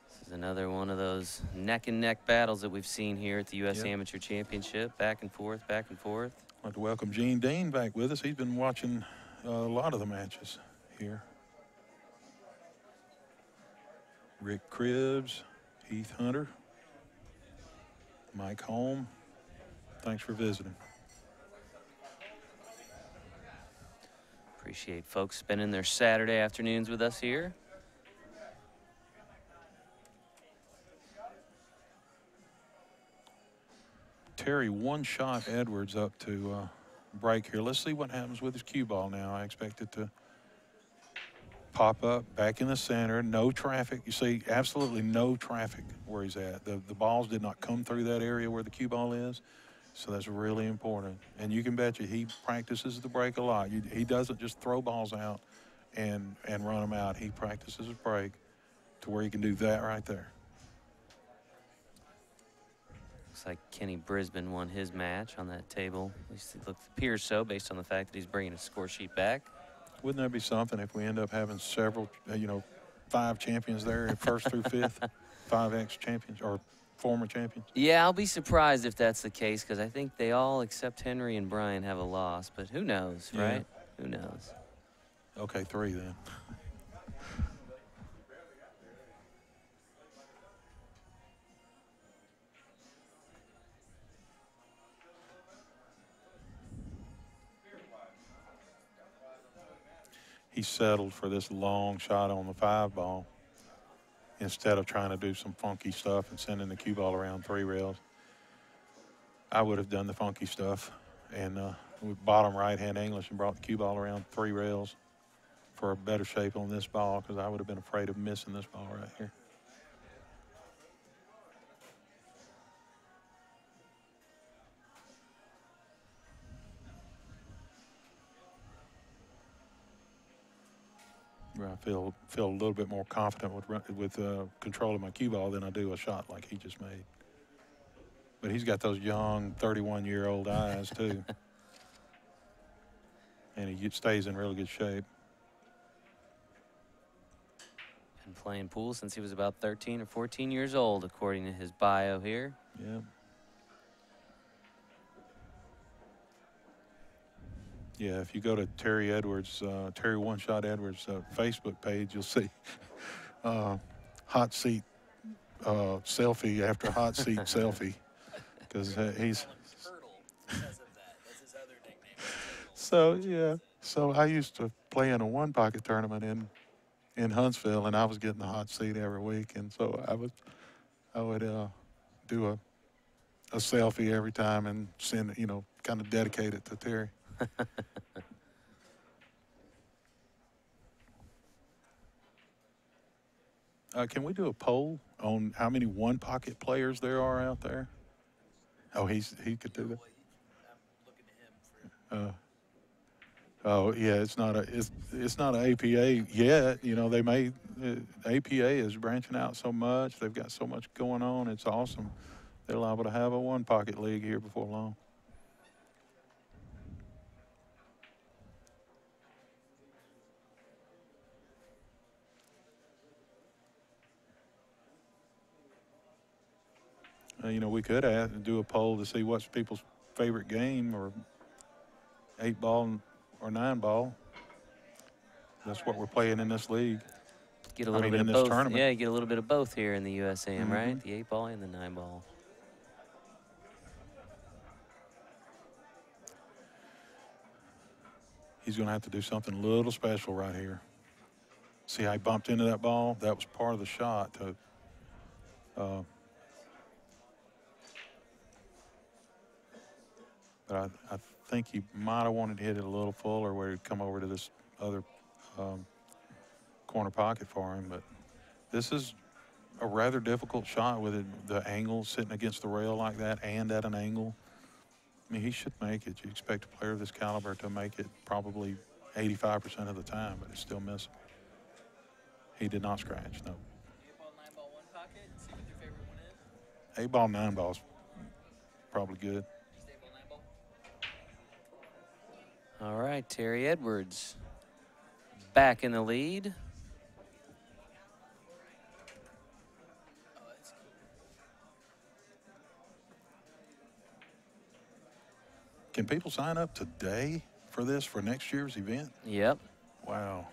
S1: This is another one of those neck-and-neck battles that we've seen here at the U.S. Amateur Championship. Back and forth, back and forth.
S2: I'd like to welcome Gene Dean back with us. He's been watching a lot of the matches here. Rick Cribbs, Heath Hunter, Mike Holm. Thanks for visiting.
S1: Appreciate folks spending their Saturday afternoons with us here.
S2: Terry one-shot Edwards up to break here. Let's see what happens with his cue ball now. I expect it to pop up back in the center. No traffic. You see, absolutely no traffic where he's at. The balls did not come through that area where the cue ball is. So that's really important. And you can bet you he practices the break a lot. He doesn't just throw balls out and run them out. He practices his break to where he can do that right there.
S1: Looks like Kenny Brisbane won his match on that table. At least it appears so based on the fact that he's bringing his score sheet back.
S2: Wouldn't that be something if we end up having several, 5 champions there, first through fifth, 5 ex-champions or former champions?
S1: Yeah, I'll be surprised if that's the case because I think they all except Henry and Brian have a loss. But who knows, right? Who knows?
S2: Okay, 3 then. He settled for this long shot on the 5 ball instead of trying to do some funky stuff and sending the cue ball around 3 rails. I would have done the funky stuff and bottom right-hand English and brought the cue ball around 3 rails for a better shape on this ball because I would have been afraid of missing this ball right here. I feel a little bit more confident with controlling my cue ball than I do a shot like he just made. But he's got those young 31-year-old eyes too, and he stays in really good shape.
S1: Been playing pool since he was about 13 or 14 years old, according to his bio here.
S2: Yeah. Yeah, if you go to Terry Edwards, Terry One Shot Edwards Facebook page, you'll see hot seat selfie after hot seat selfie, because he's. So yeah, so I used to play in a one pocket tournament in Huntsville, and I was getting the hot seat every week, and so I would do a selfie every time and send, kind of dedicate it to Terry. Can we do a poll on how many one pocket players there are out there? Oh, he could do that. Oh yeah, it's not an APA yet. They may APA is branching out so much. They've got so much going on. It's awesome. They're liable to have a one pocket league here before long. We could do a poll to see what's people's favorite game, or 8-ball or 9-ball. That's what we're playing in this league.
S1: Get a
S2: I
S1: little
S2: mean,
S1: bit
S2: in
S1: of
S2: this
S1: both.
S2: tournament.
S1: Yeah, you get a little bit of both here in the USAM, right?
S2: Mhm.
S1: The 8-ball and the 9-ball.
S2: He's going to have to do something a little special right here. See how he bumped into that ball? That was part of the shot. But I think he might have wanted to hit it a little fuller where he'd come over to this other corner pocket for him. But this is a rather difficult shot with the angle sitting against the rail like that and at an angle. I mean, he should make it. You expect a player of this caliber to make it probably 85% of the time, but it's still missing. He did not scratch, no.
S3: 8-ball, 9-ball, one pocket. See what your favorite one is.
S2: 8-ball, 9-ball's probably good.
S3: Just 8-ball, 9-ball.
S1: All right, Terry Edwards back in the lead.
S3: Oh, that's cool.
S2: Can people sign up today for this, for next year's event?
S1: Yep.
S2: Wow.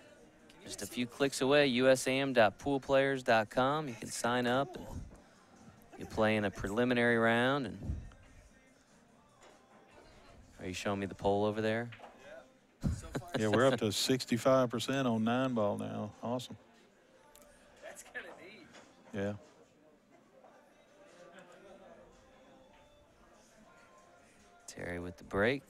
S1: Just a few clicks away, usam.poolplayers.com. You can sign up and you play in a preliminary round. And are you showing me the poll over there?
S3: Yeah. So far,
S2: Yeah, we're up to 65% on 9-ball now. Awesome.
S3: that's kind of neat.
S2: Yeah.
S1: Terry with the break.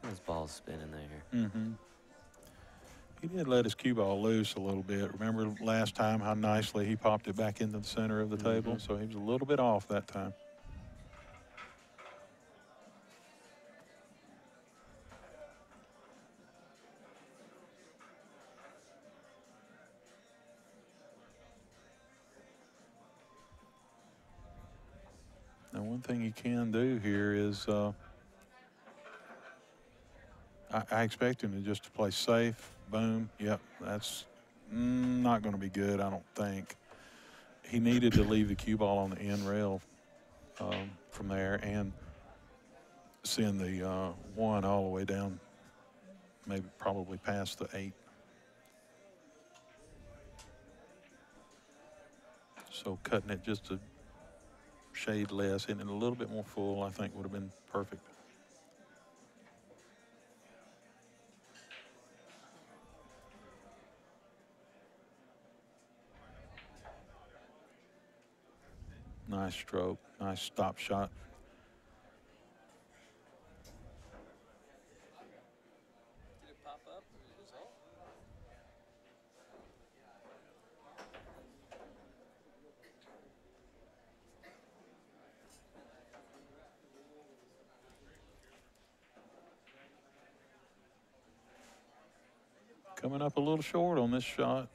S1: His ball's spinning there.
S2: Mm-hmm. He did let his cue ball loose a little bit. Remember last time how nicely he popped it back into the center of the table? So he was a little bit off that time. Now, one thing you can do here is I expect him to just play safe. Boom. Yep, that's not going to be good, I don't think. He needed to leave the cue ball on the end rail from there and send the 1 all the way down, maybe probably past the 8. So cutting it just a shade less, hitting it a little bit more full, I think would have been perfect. Nice stroke, nice stop shot.
S3: Did it pop up or the result?
S2: Coming up a little short on this shot.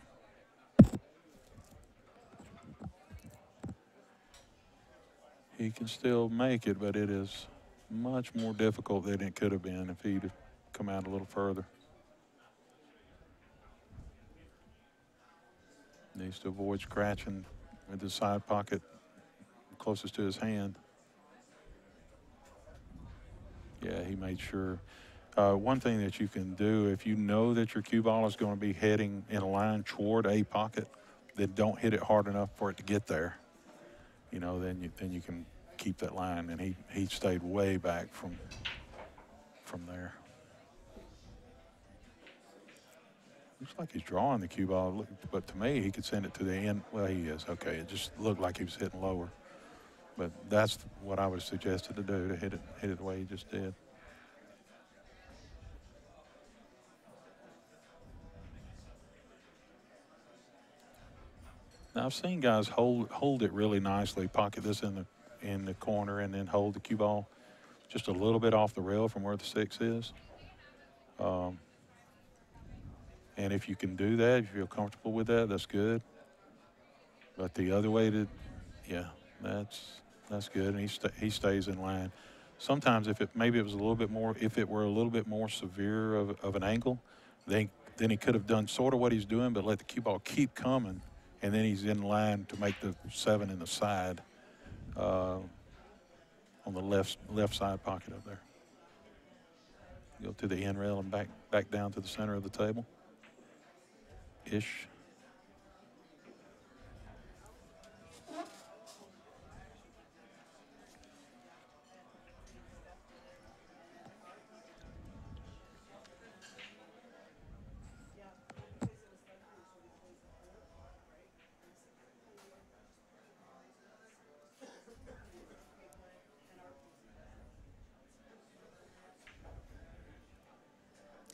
S2: He can still make it, but it is much more difficult than it could have been if he'd have come out a little further. Needs to avoid scratching with the side pocket closest to his hand. Yeah, he made sure. One thing that you can do, if you know that your cue ball is going to be heading in a line toward a pocket, then don't hit it hard enough for it to get there. You know, then you can keep that line. And he stayed way back from there. Looks like he's drawing the cue ball, but to me, he could send it to the end. Well, he is. Okay, it just looked like he was hitting lower. But that's what I would have suggested to do, to hit it the way he just did. Now, I've seen guys hold it really nicely, pocket this in the corner, and then hold the cue ball just a little bit off the rail from where the 6 is. And if you can do that, if you feel comfortable with that, that's good. But the other way yeah, that's good, and he stays in line. sometimes if maybe it was a little bit more, if it were a little bit more severe of an angle, then he could have done sort of what he's doing, but let the cue ball keep coming, and then he's in line to make the 7 in the side on the left side pocket up there. Go to the end rail and back down to the center of the table. Ish.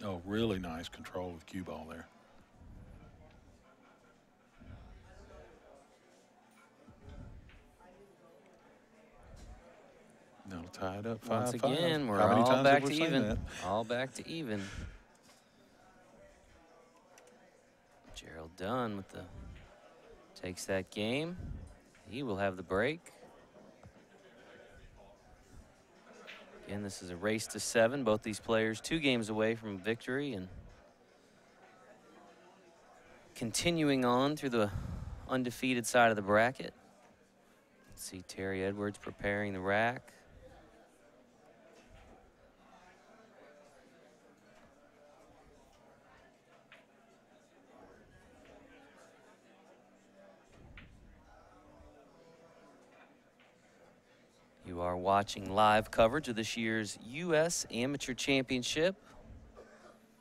S2: Oh, really nice control with cue ball there. That'll tie it up 5-5.
S1: Once again, we're
S2: How many
S1: all
S2: times
S1: back
S2: have
S1: to
S2: we seen
S1: even.
S2: that?
S1: All back to even. Gerald Dunne with the takes that game. He will have the break. Again, this is a race to 7. Both these players 2 games away from victory and continuing on through the undefeated side of the bracket. Let's see Terry Edwards preparing the rack. You are watching live coverage of this year's U.S. Amateur Championship,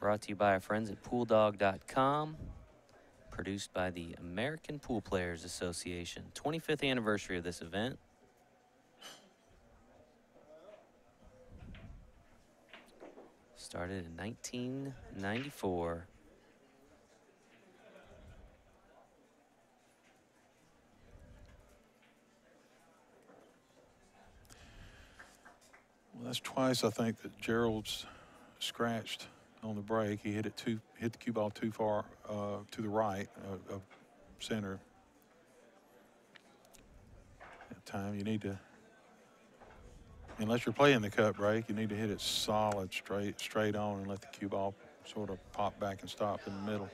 S1: brought to you by our friends at PoolDog.com, produced by the American Pool Players Association. 25th anniversary of this event. Started in 1994.
S2: Well, that's twice I think that Gerald's scratched on the break. He hit the cue ball too far to the right of center. That time you need to, unless you're playing the cut break, you need to hit it solid, straight on, and let the cue ball sort of pop back and stop in the middle.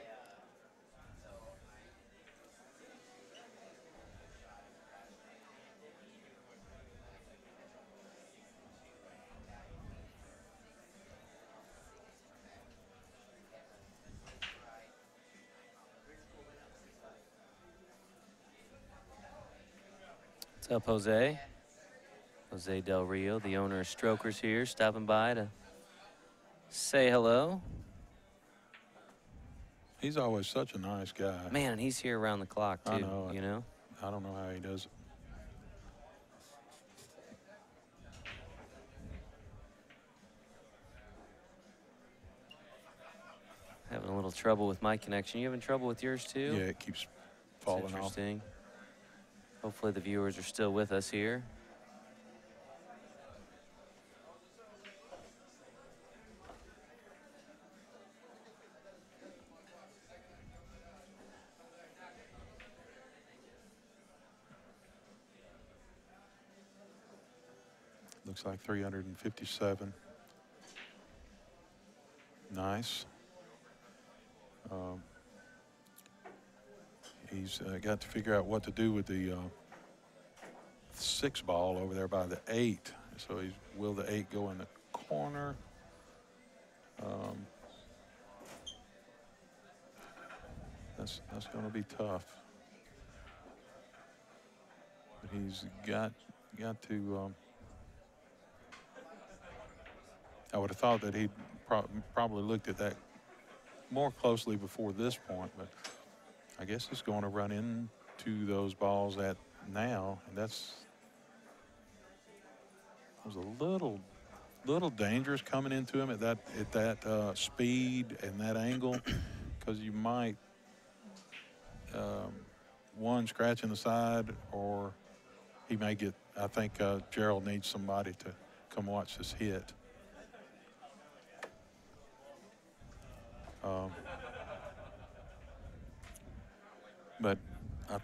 S1: What's up, Jose? Jose Del Rio, the owner of Strokers here, stopping by to say hello.
S2: He's always such a nice guy.
S1: Man, and he's here around the clock, too,
S2: I know.
S1: you know?
S2: I don't know how he does it.
S1: Having a little trouble with my connection. You having trouble with yours, too?
S2: Yeah, it keeps falling
S1: That's
S2: off.
S1: interesting. Hopefully the viewers are still with us here.
S2: Looks like 357. Nice. He's got to figure out what to do with the 6 ball over there by the 8. So will the 8 go in the corner? That's going to be tough. But he's got to. I would have thought that he'd probably looked at that more closely before this point, but I guess he's going to run into those balls at now, and that was a little dangerous coming into him at that speed and that angle, because you might one scratch in the side, or he may get. I think Gerald needs somebody to come watch this hit. But I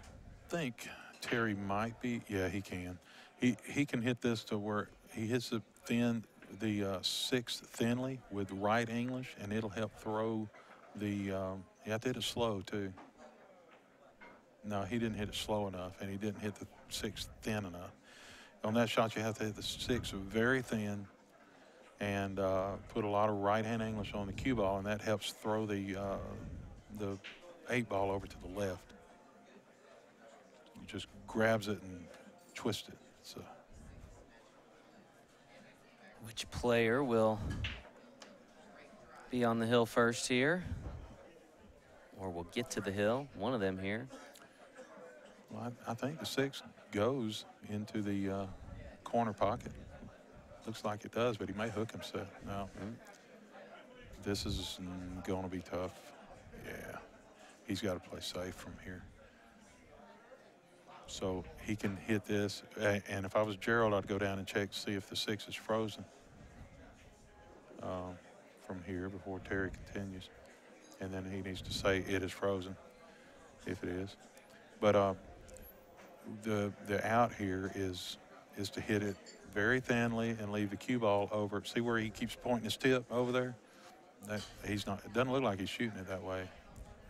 S2: think Terry might be. Yeah, he can. He can hit this to where he hits it the six thinly with right English, and it'll help throw the. You have to hit it slow too. No, he didn't hit it slow enough, and he didn't hit the six thin enough. On that shot, you have to hit the six very thin, and put a lot of right-hand English on the cue ball, and that helps throw the 8-ball over to the left. He just grabs it and twists it. So.
S1: Which player will be on the hill first here? Or will get to the hill? One of them here.
S2: Well, I think the six goes into the corner pocket. Looks like it does, but he may hook himself. No. This is going to be tough. Yeah. He's got to play safe from here. So he can hit this. And if I was Gerald, I'd go down and check to see if the six is frozen from here before Terry continues. And then he needs to say it is frozen, if it is. But the out here is to hit it very thinly and leave the cue ball over. See where he keeps pointing his tip over there? He's not. It doesn't look like he's shooting it that way.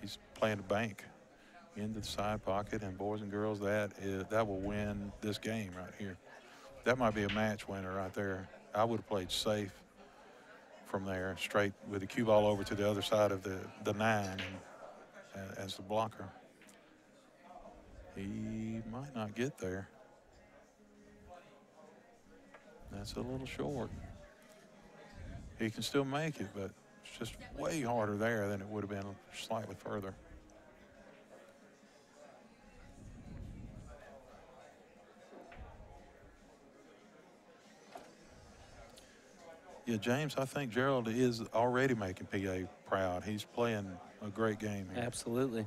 S2: He's playing the bank into the side pocket, and boys and girls, that will win this game right here. That might be a match winner right there. I would have played safe from there, straight with the cue ball over to the other side of the 9 and, as the blocker. He might not get there. That's a little short. He can still make it, but it's just way harder there than it would have been slightly further. Yeah, James, I think Gerald is already making PA proud. He's playing a great game here.
S1: Absolutely.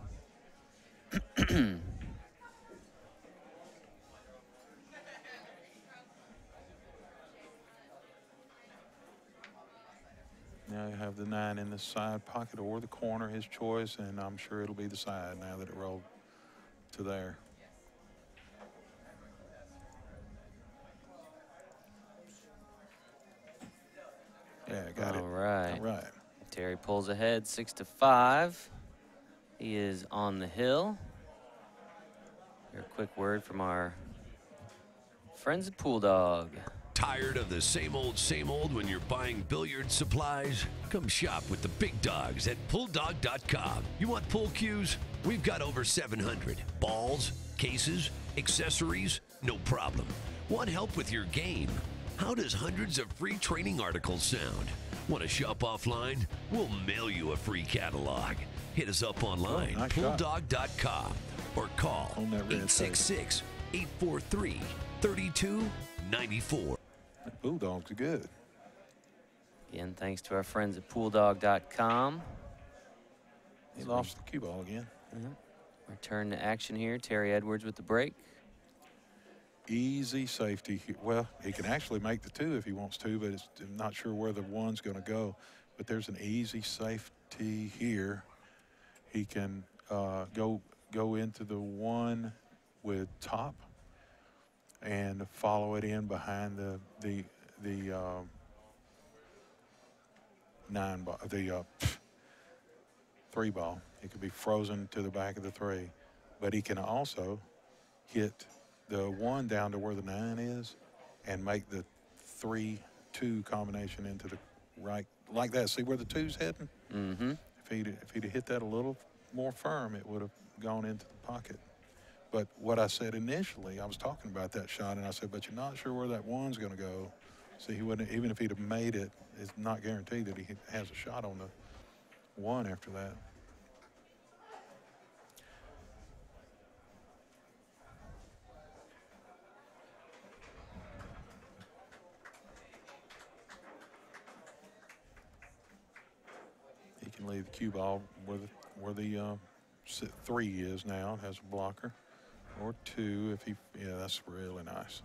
S2: Now you have the 9 in the side pocket or the corner, his choice, and I'm sure it'll be the side now that it rolled to there. Yeah, got it.
S1: All right.
S2: All right.
S1: Terry pulls ahead 6-5. He is on the hill. Here, a quick word from our friends at Pool Dog.
S4: Tired of the same old when you're buying billiard supplies? Come shop with the big dogs at PoolDog.com. You want pool cues? We've got over 700. Balls, cases, accessories, no problem. Want help with your game? How does hundreds of free training articles sound? Want to shop offline? We'll mail you a free catalog. Hit us up online,
S2: nice
S4: PoolDog.com, or call 866-843-3294.
S2: The Bulldogs are good.
S1: Again, thanks to our friends at PoolDog.com.
S2: He lost the cue ball again.
S1: Return to action here. Terry Edwards with the break.
S2: Easy safety. Well, he can actually make the 2 if he wants to, but I'm not sure where the 1's going to go. But there's an easy safety here. He can go into the 1 with top and follow it in behind the 9 ball, the 3 ball. It could be frozen to the back of the 3, but he can also hit the 1 down to where the 9 is and make the 3-2 combination into the right like that. See where the 2's heading?
S1: Mm-hmm.
S2: If he'd hit that a little more firm, it would have gone into the pocket. But what I said initially, I was talking about that shot, and I said, but you're not sure where that 1's going to go. So he wouldn't, even if he'd have made it, it's not guaranteed that he has a shot on the 1 after that. He can leave the cue ball where the 3 is now. It has a blocker. Or 2 if he, yeah, that's really nice.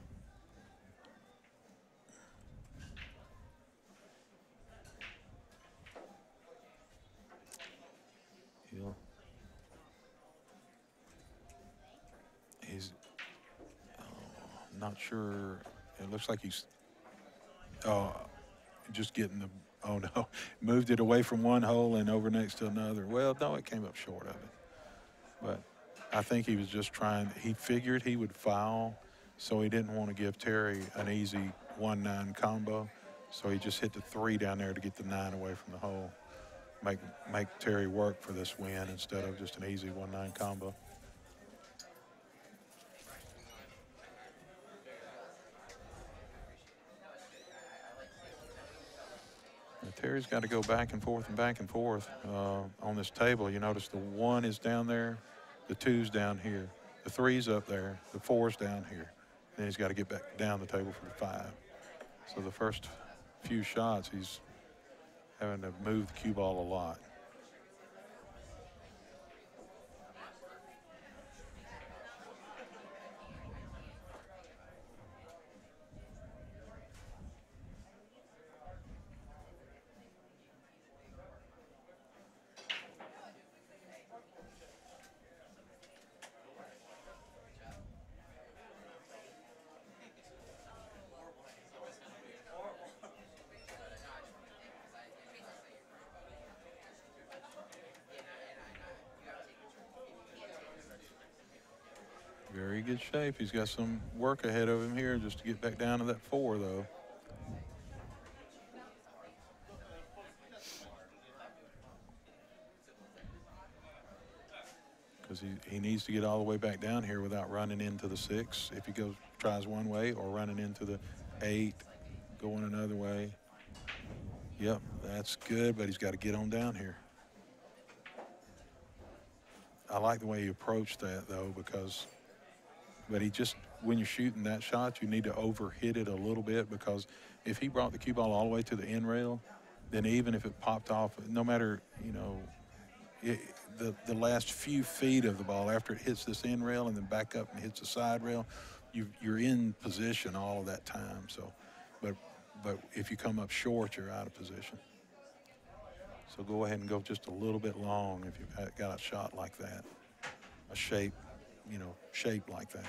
S2: He's not sure. It looks like he's just getting the, oh no, moved it away from one hole and over next to another. Well, no, it came up short of it. But I think he was just trying, he figured he would foul, so he didn't want to give Terry an easy 1-9 combo. So he just hit the 3 down there to get the 9 away from the hole. Make Terry work for this win instead of just an easy 1-9 combo. And Terry's got to go back and forth and back and forth on this table. You notice the 1 is down there, the 2's down here, the 3's up there, the 4's down here. Then he's got to get back down the table for the 5. So the first few shots, he's having to move the cue ball a lot. Very good shape. He's got some work ahead of him here just to get back down to that 4, though. Because he needs to get all the way back down here without running into the 6. If he tries one way, or running into the 8, going another way. Yep, that's good, but he's got to get on down here. I like the way he approached that, though, because but he just, when you're shooting that shot, you need to overhit it a little bit, because if he brought the cue ball all the way to the end rail, then even if it popped off, no matter, you know, the last few feet of the ball after it hits this end rail and then back up and hits the side rail, you're in position all of that time. So, but if you come up short, you're out of position. So go ahead and go just a little bit long if you've got a shot like that, a shape, you know, shape like that.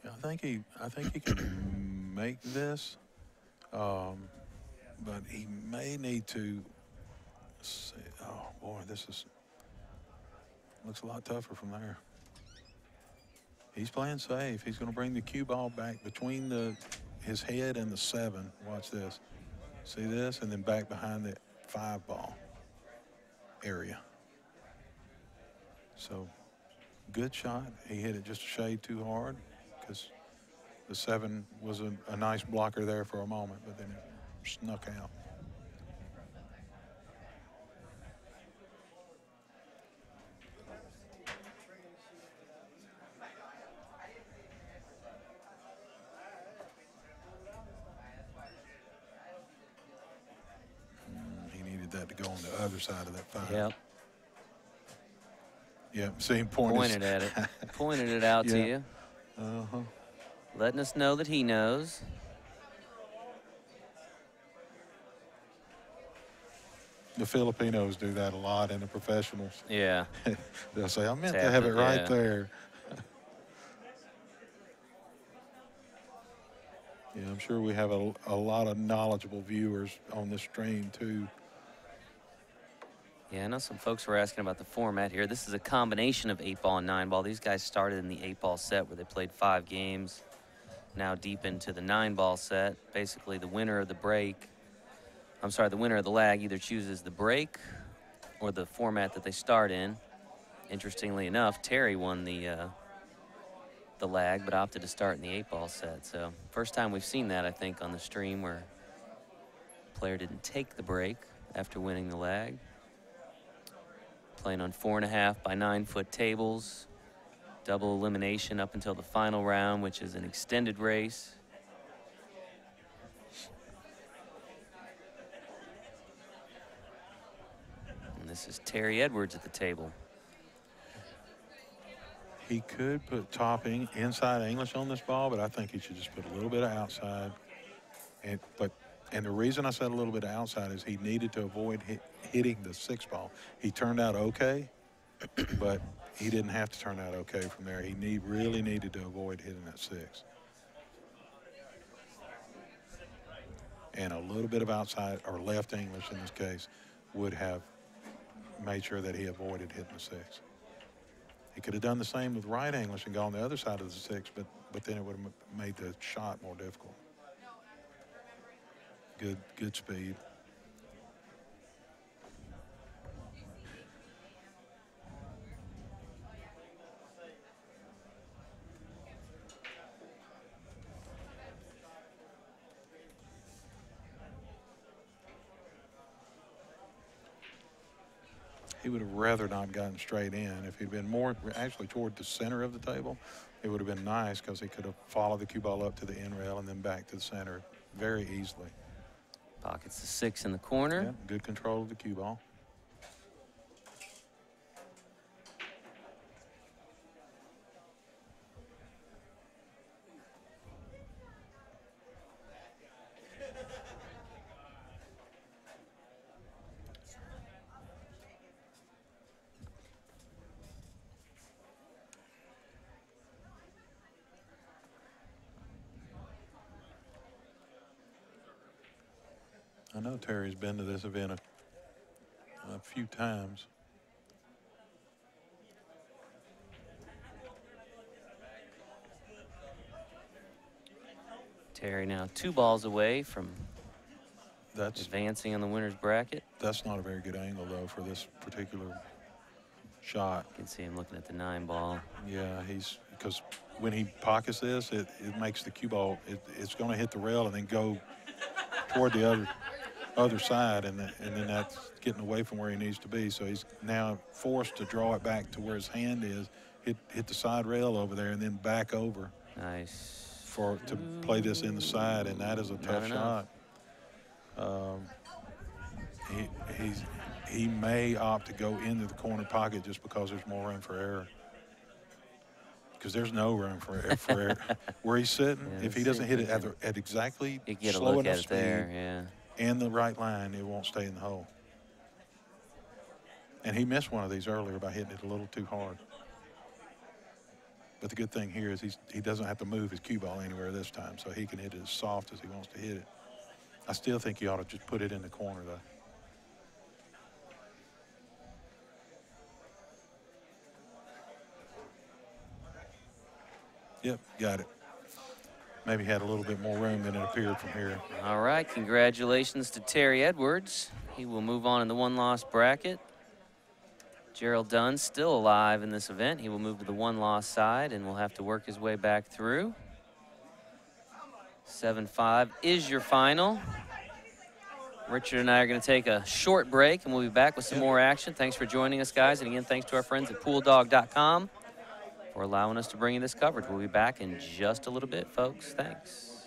S2: Yeah, I think he can make this, but he may need to see. Oh boy, looks a lot tougher from there. He's playing safe. He's going to bring the cue ball back between his head and the 7. Watch this. See this? And then back behind the 5 ball area. So, good shot. He hit it just a shade too hard, because the 7 was a nice blocker there for a moment, but then it snuck out. He needed that to go on the other side of that 5.
S1: Yep.
S2: Yep, see him
S1: Pointed at it. Pointed it out to you.
S2: Uh-huh.
S1: Letting us know that he knows.
S2: The Filipinos do that a lot in the professionals.
S1: Yeah.
S2: They'll say, I meant to have it right there. Yeah, I'm sure we have a lot of knowledgeable viewers on this stream, too.
S1: Yeah, I know some folks were asking about the format here. This is a combination of 8-ball and 9-ball. These guys started in the 8-ball set where they played 5 games. Now deep into the 9-ball set. Basically, the winner of the the winner of the lag either chooses the break or the format that they start in. Interestingly enough, Terry won the lag, but opted to start in the 8-ball set. So first time we've seen that, I think, on the stream, where the player didn't take the break after winning the lag. Playing on 4.5 by 9-foot tables. Double elimination up until the final round, which is an extended race. And this is Terry Edwards at the table.
S2: He could put topping inside English on this ball, but I think he should just put a little bit of outside. But And the reason I said a little bit outside is he needed to avoid hitting the 6 ball. He turned out okay, but he didn't have to turn out okay from there. He really needed to avoid hitting that 6. And a little bit of outside or left English in this case would have made sure that he avoided hitting the 6. He could have done the same with right English and gone the other side of the 6, but then it would have made the shot more difficult. Good speed. He would have rather not gotten straight in. If he'd been more actually toward the center of the table, it would have been nice because he could have followed the cue ball up to the end rail and then back to the center very easily.
S1: Pockets the 6 in the corner.
S2: Yeah, good control of the cue ball. I know Terry's been to this event a few times.
S1: Terry now 2 balls away from
S2: That's
S1: advancing on the winner's bracket.
S2: That's not a very good angle, though, for this particular shot.
S1: You can see him looking at the 9 ball.
S2: Yeah, because when he pockets this, it makes the cue ball, it's going to hit the rail and then go toward the other side, and then that's getting away from where he needs to be. So he's now forced to draw it back to where his hand is, hit the side rail over there, and then back over.
S1: Nice.
S2: To play this in the side, and that is a tough shot. He may opt to go into the corner pocket just because there's more room for error. Because there's no room for error. Where he's sitting,
S1: Yeah,
S2: if he doesn't hit it at exactly
S1: you get a
S2: slow
S1: look
S2: enough
S1: at it
S2: speed
S1: there, yeah.
S2: and the right line, it won't stay in the hole. And he missed one of these earlier by hitting it a little too hard. But the good thing here is he doesn't have to move his cue ball anywhere this time, so he can hit it as soft as he wants to hit it. I still think he ought to just put it in the corner, though. Yep, got it. Maybe had a little bit more room than it appeared from here.
S1: All right, congratulations to Terry Edwards. He will move on in the 1-loss bracket. Gerald Dunne still alive in this event. He will move to the 1-loss side and will have to work his way back through. 7-5 is your final. Richard and I are going to take a short break, and we'll be back with some more action. Thanks for joining us, guys. And again, thanks to our friends at PoolDog.com for allowing us to bring you this coverage. We'll be back in just a little bit, folks. Thanks.